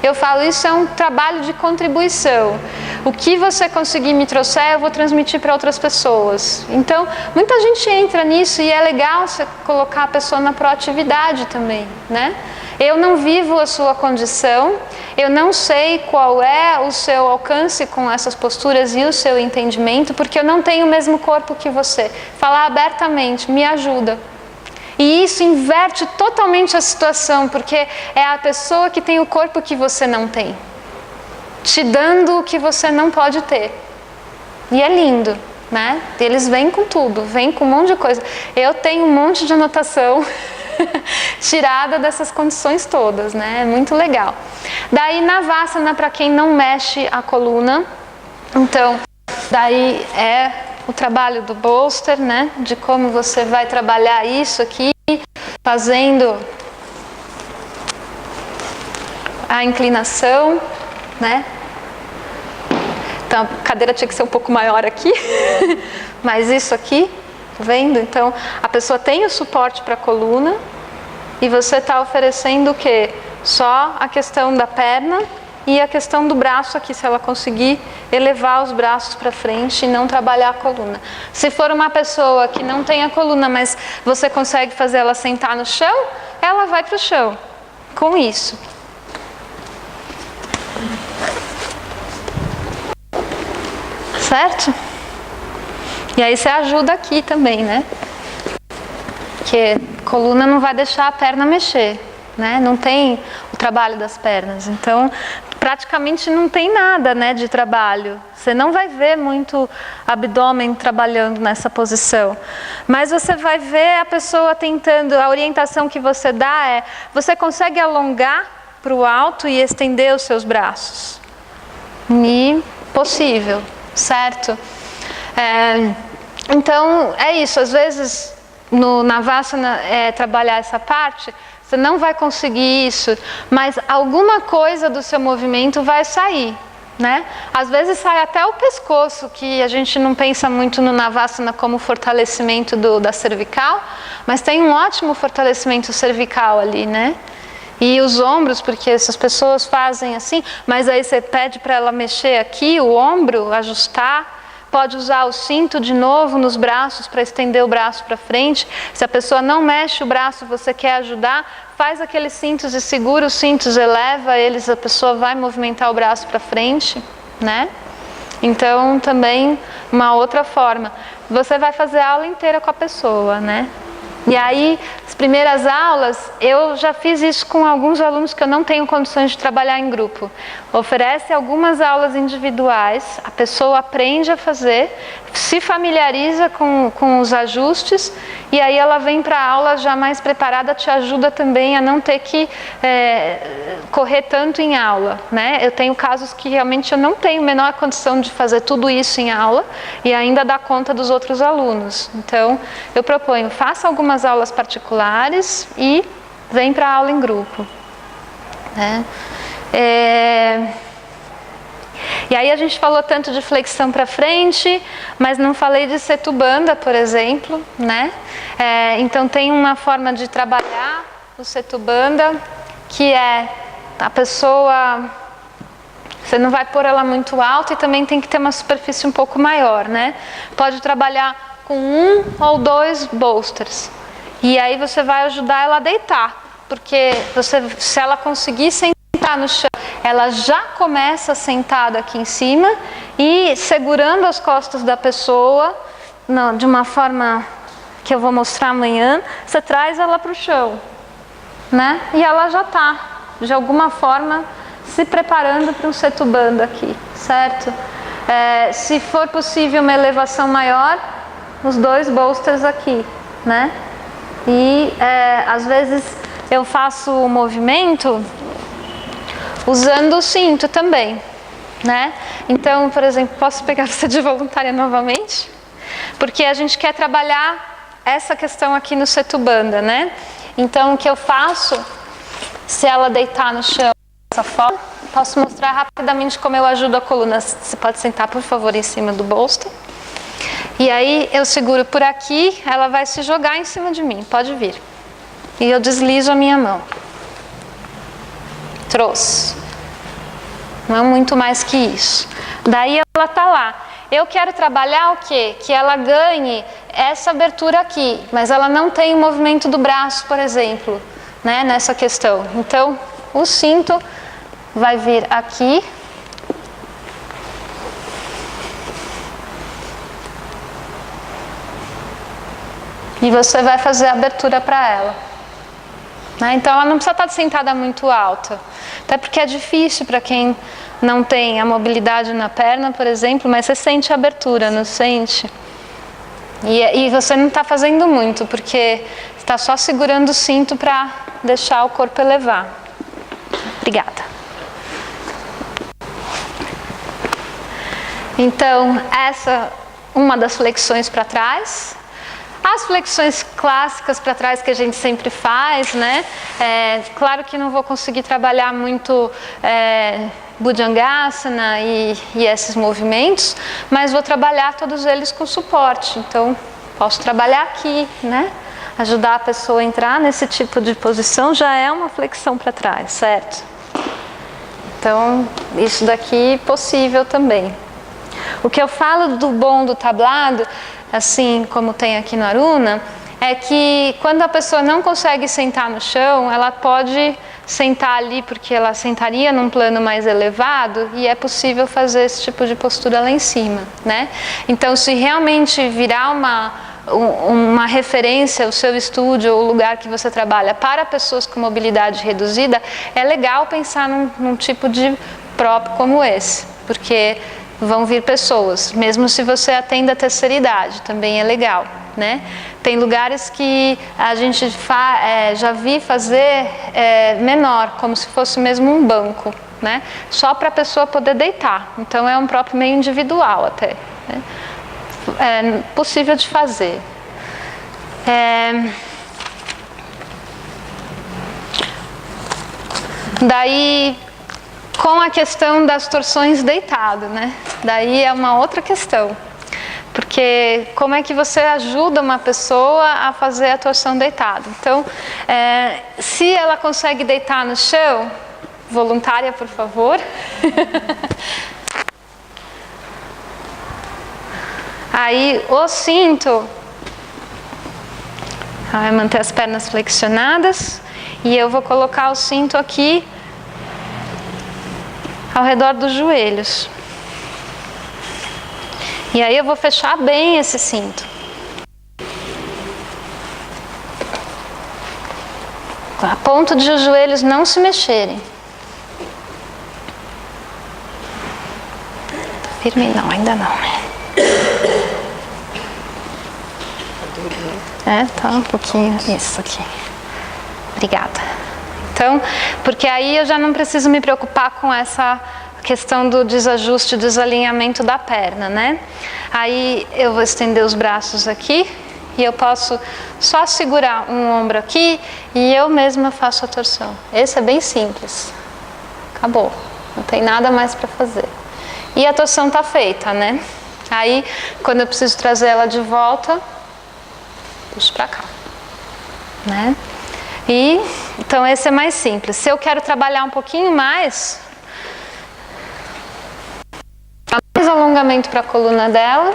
Eu falo, isso é um trabalho de contribuição. O que você conseguir me trouxer, eu vou transmitir para outras pessoas. Então, muita gente entra nisso e é legal você colocar a pessoa na proatividade também, né? Eu não vivo a sua condição, eu não sei qual é o seu alcance com essas posturas e o seu entendimento, porque eu não tenho o mesmo corpo que você. Falar abertamente, me ajuda. E isso inverte totalmente a situação, porque é a pessoa que tem o corpo que você não tem, te dando o que você não pode ter. E é lindo, né? Eles vêm com tudo, vêm com um monte de coisa. Eu tenho um monte de anotação tirada dessas condições todas, né? É muito legal. Daí Navasana, para quem não mexe a coluna, então, daí é o trabalho do bolster, né? De como você vai trabalhar isso aqui, fazendo a inclinação, né? Então a cadeira tinha que ser um pouco maior aqui, mas isso aqui, tá vendo? Então a pessoa tem o suporte para a coluna e você está oferecendo o quê? Só a questão da perna e a questão do braço aqui, se ela conseguir elevar os braços para frente e não trabalhar a coluna. Se for uma pessoa que não tem a coluna, mas você consegue fazer ela sentar no chão, ela vai para o chão com isso. Certo? E aí você ajuda aqui também, né? Porque coluna não vai deixar a perna mexer, né? Não tem o trabalho das pernas. Então, praticamente não tem nada, né, de trabalho. Você não vai ver muito abdômen trabalhando nessa posição. Mas você vai ver a pessoa tentando, a orientação que você dá é, você consegue alongar para o alto e estender os seus braços. E possível, certo? Então, é isso. Às vezes, no Navasana, trabalhar essa parte, você não vai conseguir isso, mas alguma coisa do seu movimento vai sair, né? Às vezes sai até o pescoço, que a gente não pensa muito no Navasana como fortalecimento da cervical, mas tem um ótimo fortalecimento cervical ali, né? E os ombros, porque essas pessoas fazem assim, mas aí você pede para ela mexer aqui, o ombro, ajustar. Pode usar o cinto de novo nos braços para estender o braço para frente. Se a pessoa não mexe o braço, você quer ajudar, faz aqueles cintos e segura os cintos, eleva eles, a pessoa vai movimentar o braço para frente, né? Então, também uma outra forma. Você vai fazer a aula inteira com a pessoa, né? E aí, as primeiras aulas, eu já fiz isso com alguns alunos que eu não tenho condições de trabalhar em grupo. Oferece algumas aulas individuais, a pessoa aprende a fazer, se familiariza com os ajustes e aí ela vem para a aula já mais preparada, te ajuda também a não ter que correr tanto em aula, né? Eu tenho casos que realmente eu não tenho a menor condição de fazer tudo isso em aula e ainda dar conta dos outros alunos. Então, eu proponho, faça algumas aulas particulares e vem para a aula em grupo, né? E aí a gente falou tanto de flexão para frente, mas não falei de setubandha, por exemplo, né? Então tem uma forma de trabalhar o setubandha, que é a pessoa, você não vai pôr ela muito alta e também tem que ter uma superfície um pouco maior, né? Pode trabalhar com 1 ou 2 bolsters. E aí você vai ajudar ela a deitar, porque se ela conseguir sentar no chão, ela já começa sentada aqui em cima e segurando as costas da pessoa, de uma forma que eu vou mostrar amanhã, você traz ela para o chão, né? E ela já está, de alguma forma, se preparando para um setubandha aqui, certo? Se for possível uma elevação maior, os 2 bolsters aqui, né? E às vezes eu faço o movimento usando o cinto também, né? Então, por exemplo, posso pegar você de voluntária novamente? Porque a gente quer trabalhar essa questão aqui no setubandha, né? Então, o que eu faço, se ela deitar no chão dessa forma, posso mostrar rapidamente como eu ajudo a coluna. Você pode sentar, por favor, em cima do bolster. E aí eu seguro por aqui, ela vai se jogar em cima de mim, pode vir. E eu deslizo a minha mão. Trouxe. Não é muito mais que isso. Daí ela tá lá. Eu quero trabalhar o quê? Que ela ganhe essa abertura aqui, mas ela não tem o movimento do braço, por exemplo, né, nessa questão. Então, o cinto vai vir aqui. E você vai fazer a abertura para ela. Né? Então, ela não precisa estar sentada muito alta. Até porque é difícil para quem não tem a mobilidade na perna, por exemplo, mas você sente a abertura, não sente? E você não está fazendo muito, porque está só segurando o cinto para deixar o corpo elevar. Obrigada. Então, essa uma das flexões para trás. As flexões clássicas para trás que a gente sempre faz, né? Claro que não vou conseguir trabalhar muito Bhujangasana e esses movimentos, mas vou trabalhar todos eles com suporte. Então, posso trabalhar aqui, né? Ajudar a pessoa a entrar nesse tipo de posição já é uma flexão para trás, certo? Então, isso daqui é possível também. O que eu falo do bom do tablado, assim como tem aqui no Aruna, é que quando a pessoa não consegue sentar no chão, ela pode sentar ali porque ela sentaria num plano mais elevado e é possível fazer esse tipo de postura lá em cima, né? Então, se realmente virar uma referência, o seu estúdio ou o lugar que você trabalha para pessoas com mobilidade reduzida, é legal pensar num tipo de próprio como esse, porque vão vir pessoas, mesmo se você atende a terceira idade, também é legal, né? Tem lugares que a gente já vi fazer menor, como se fosse mesmo um banco, né? Só para a pessoa poder deitar, então é um próprio meio individual até, né? É possível de fazer. Daí, com a questão das torções deitado, né? Daí é uma outra questão. Porque como é que você ajuda uma pessoa a fazer a torção deitado? Então, se ela consegue deitar no chão, voluntária, por favor. Aí o cinto vai manter as pernas flexionadas e eu vou colocar o cinto aqui ao redor dos joelhos. E aí eu vou fechar bem esse cinto. A ponto de os joelhos não se mexerem. Firme? Não, ainda não. Tá um pouquinho. Isso aqui. Obrigada. Então, porque aí eu já não preciso me preocupar com essa questão do desajuste, desalinhamento da perna, né? Aí eu vou estender os braços aqui e eu posso só segurar um ombro aqui e eu mesma faço a torção. Esse é bem simples. Acabou. Não tem nada mais para fazer. E a torção tá feita, né? Aí, quando eu preciso trazer ela de volta, puxo para cá, né? E então esse é mais simples. Se eu quero trabalhar um pouquinho mais alongamento para a coluna dela,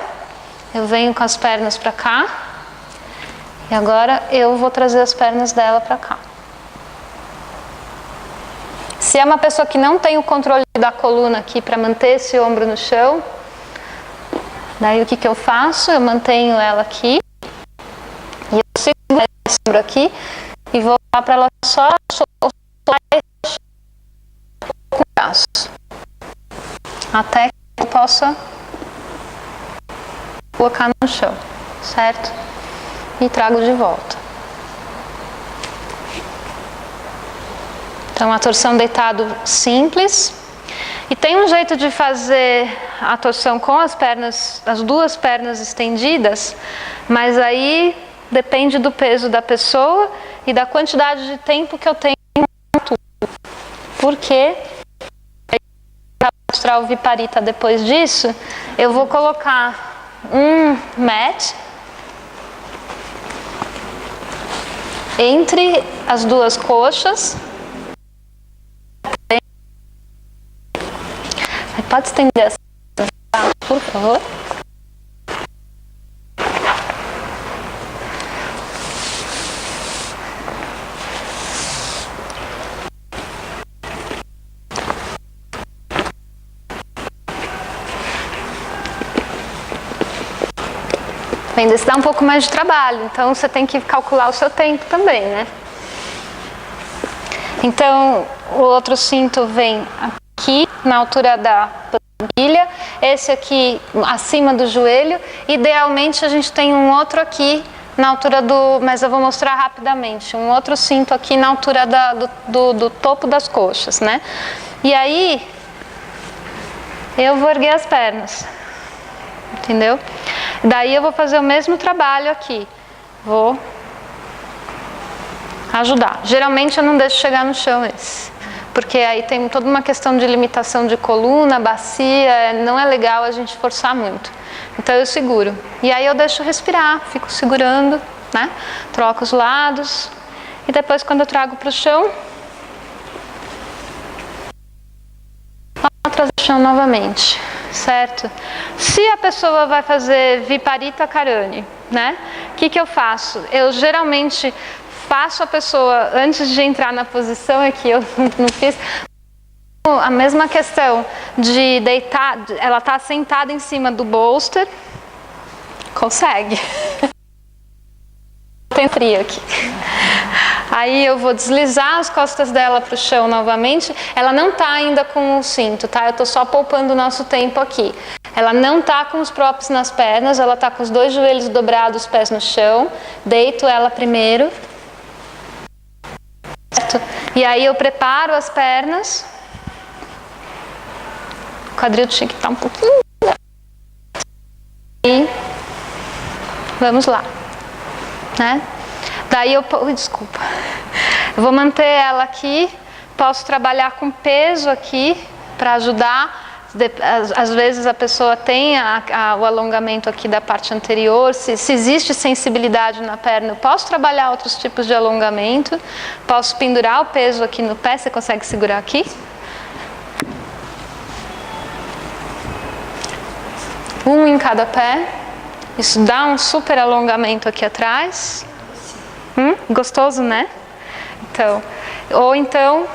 eu venho com as pernas para cá e agora eu vou trazer as pernas dela para cá. Se é uma pessoa que não tem o controle da coluna aqui para manter esse ombro no chão, daí o que eu faço? Eu mantenho ela aqui e eu seguro esse ombro aqui e vou lá para ela só soltar o braço até que eu possa colocar no chão, certo? E trago de volta. Então, a torção deitado simples. E tem um jeito de fazer a torção com as pernas, as duas pernas estendidas, mas aí depende do peso da pessoa e da quantidade de tempo que eu tenho no tubo. Porque, para mostrar o Viparita depois disso, eu vou colocar um mat entre as duas coxas. Pode estender essa, por favor. Ainda se dá um pouco mais de trabalho, então você tem que calcular o seu tempo também, né? Então, o outro cinto vem aqui na altura da panturrilha, esse aqui acima do joelho. Idealmente a gente tem um outro aqui na altura do, mas eu vou mostrar rapidamente, um outro cinto aqui na altura do topo das coxas, né? E aí eu vou erguer as pernas, entendeu? Daí eu vou fazer o mesmo trabalho aqui. Vou ajudar. Geralmente eu não deixo chegar no chão esse, porque aí tem toda uma questão de limitação de coluna, bacia, não é legal a gente forçar muito. Então eu seguro. E aí eu deixo respirar, fico segurando, né? Troco os lados. E depois quando eu trago para o chão, trazer o chão novamente, certo? Se a pessoa vai fazer Viparita Karani, né? O que eu faço? Eu geralmente faço a pessoa, antes de entrar na posição aqui, eu não fiz a mesma questão de deitar, ela está sentada em cima do bolster, consegue. Tem frio aqui. Aí eu vou deslizar as costas dela para o chão novamente. Ela não está ainda com o cinto, tá? Eu estou só poupando o nosso tempo aqui. Ela não está com os props nas pernas, ela está com os 2 joelhos dobrados, os pés no chão. Deito ela primeiro. Certo? E aí eu preparo as pernas. O quadril tinha que estar um pouquinho. E vamos lá. Né? Daí eu vou manter ela aqui, posso trabalhar com peso aqui para ajudar. Às vezes a pessoa tem o alongamento aqui da parte anterior, se existe sensibilidade na perna, eu posso trabalhar outros tipos de alongamento, posso pendurar o peso aqui no pé, você consegue segurar aqui? Um em cada pé. Isso dá um super alongamento aqui atrás. Gostoso, né? Então, ou então,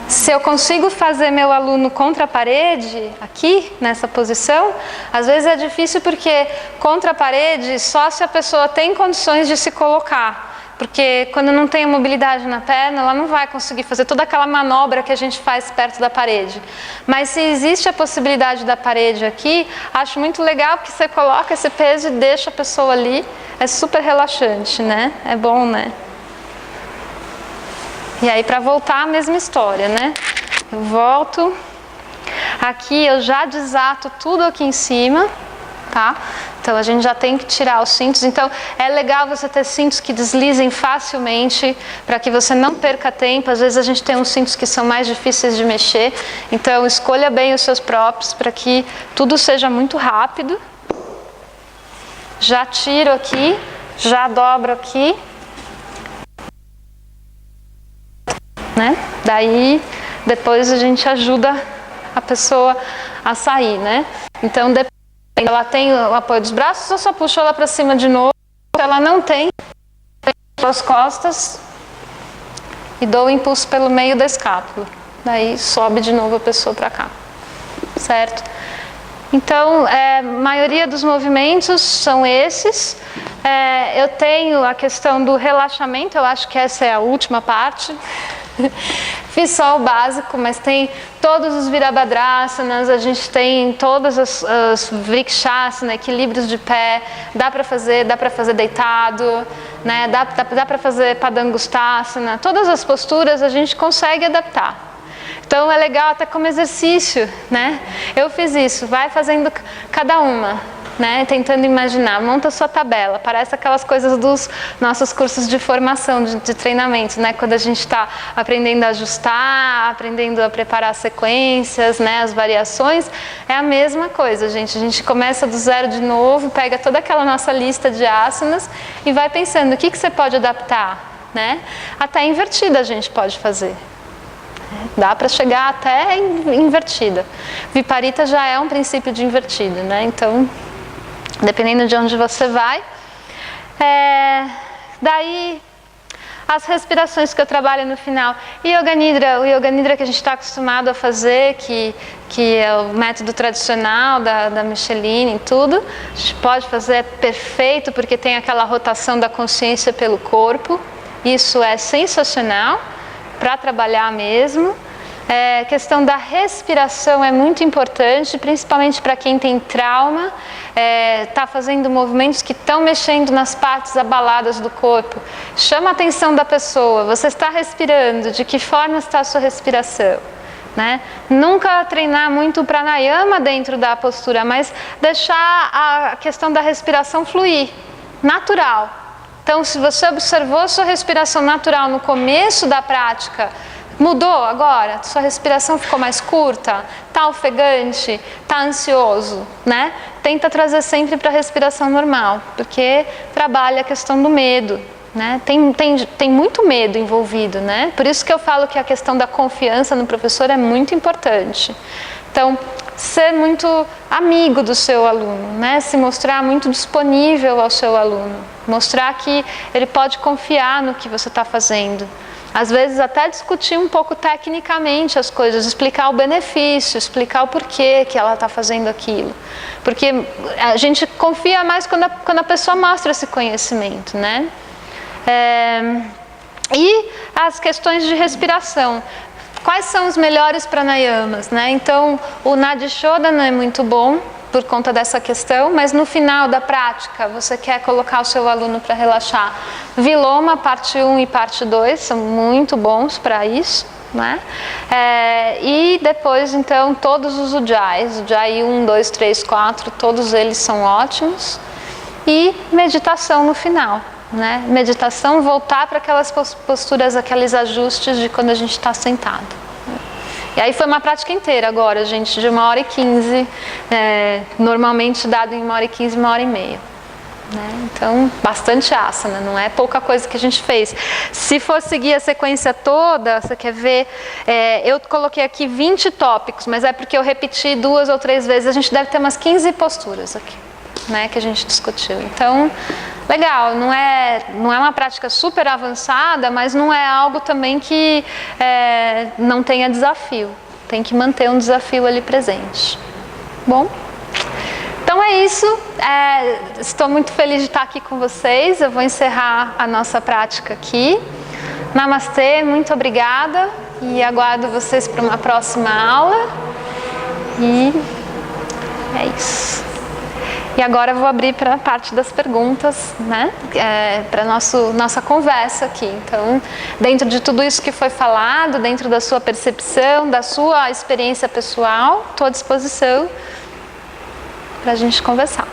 se eu consigo fazer meu aluno contra a parede, aqui, nessa posição, às vezes é difícil porque contra a parede, só se a pessoa tem condições de se colocar. Porque quando não tem mobilidade na perna, ela não vai conseguir fazer toda aquela manobra que a gente faz perto da parede. Mas se existe a possibilidade da parede aqui, acho muito legal porque você coloca esse peso e deixa a pessoa ali. É super relaxante, né? É bom, né? E aí para voltar a mesma história, né? Eu volto. Aqui eu já desato tudo aqui em cima, tá? Então a gente já tem que tirar os cintos. Então é legal você ter cintos que deslizem facilmente para que você não perca tempo. Às vezes a gente tem uns cintos que são mais difíceis de mexer. Então escolha bem os seus props para que tudo seja muito rápido. Já tiro aqui, já dobro aqui. Né? Daí depois a gente ajuda a pessoa a sair, né? Então depois ela tem o apoio dos braços, eu só puxo ela para cima de novo. Ela não tem, as costas e dou o impulso pelo meio da escápula. Daí sobe de novo a pessoa para cá, certo? Então, a maioria dos movimentos são esses. Eu tenho a questão do relaxamento, eu acho que essa é a última parte. Fiz só o básico, mas tem todos os Virabhadrasanas, a gente tem todas as Vrikshasana, equilíbrios de pé, dá para fazer deitado, né? Dá para fazer Padangusthasana, todas as posturas a gente consegue adaptar. Então é legal até como exercício, né? Eu fiz isso, vai fazendo cada uma, né? Tentando imaginar, monta a sua tabela, parece aquelas coisas dos nossos cursos de formação, de treinamento, né? Quando a gente está aprendendo a ajustar, aprendendo a preparar sequências, né? As variações, é a mesma coisa, gente. A gente começa do zero de novo, pega toda aquela nossa lista de asanas e vai pensando o que você pode adaptar, né? Até invertida a gente pode fazer. Dá para chegar até invertida. Viparita já é um princípio de invertida, né? Então, dependendo de onde você vai. Daí, as respirações que eu trabalho no final. O Yoga Nidra que a gente está acostumado a fazer, que é o método tradicional da Micheline e tudo. A gente pode fazer, é perfeito, porque tem aquela rotação da consciência pelo corpo. Isso é sensacional para trabalhar mesmo. A questão da respiração é muito importante, principalmente para quem tem trauma, está fazendo movimentos que estão mexendo nas partes abaladas do corpo. Chama a atenção da pessoa, você está respirando, de que forma está a sua respiração? né? Nunca treinar muito pranayama dentro da postura, mas deixar a questão da respiração fluir, natural. Então, se você observou sua respiração natural no começo da prática, mudou agora? Sua respiração ficou mais curta? Está ofegante? Está ansioso? Né? Tenta trazer sempre para a respiração normal, porque trabalha a questão do medo. Né? Tem muito medo envolvido, né? Por isso que eu falo que a questão da confiança no professor é muito importante. Então, ser muito amigo do seu aluno, né? Se mostrar muito disponível ao seu aluno, mostrar que ele pode confiar no que você está fazendo. Às vezes até discutir um pouco tecnicamente as coisas, explicar o benefício, explicar o porquê que ela está fazendo aquilo. Porque a gente confia mais quando a pessoa mostra esse conhecimento, né? E as questões de respiração. Quais são os melhores pranayamas, né? Então, o Nadi Shodhana é muito bom por conta dessa questão, mas no final da prática, você quer colocar o seu aluno para relaxar. Viloma, parte 1 e parte 2, são muito bons para isso, né? E depois, então, todos os Ujjais, Ujjayi 1, 2, 3, 4, todos eles são ótimos. E meditação no final. Né? Meditação, voltar para aquelas posturas, aqueles ajustes de quando a gente está sentado. E aí foi uma prática inteira agora, gente, de 1h15, normalmente dado em 1h15, 1h30. Né? Então, bastante asana, não é pouca coisa que a gente fez. Se for seguir a sequência toda, você quer ver, eu coloquei aqui 20 tópicos, mas é porque eu repeti 2 ou 3 vezes, a gente deve ter umas 15 posturas aqui. Né, que a gente discutiu. Então, legal, não é uma prática super avançada, mas não é algo também que não tenha desafio. Tem que manter um desafio ali presente. Bom, então é isso. Estou muito feliz de estar aqui com vocês. Eu vou encerrar a nossa prática aqui. Namastê, muito obrigada e aguardo vocês para uma próxima aula. E é isso. E agora eu vou abrir para a parte das perguntas, né? Para nossa conversa aqui. Então, dentro de tudo isso que foi falado, dentro da sua percepção, da sua experiência pessoal, estou à disposição para a gente conversar.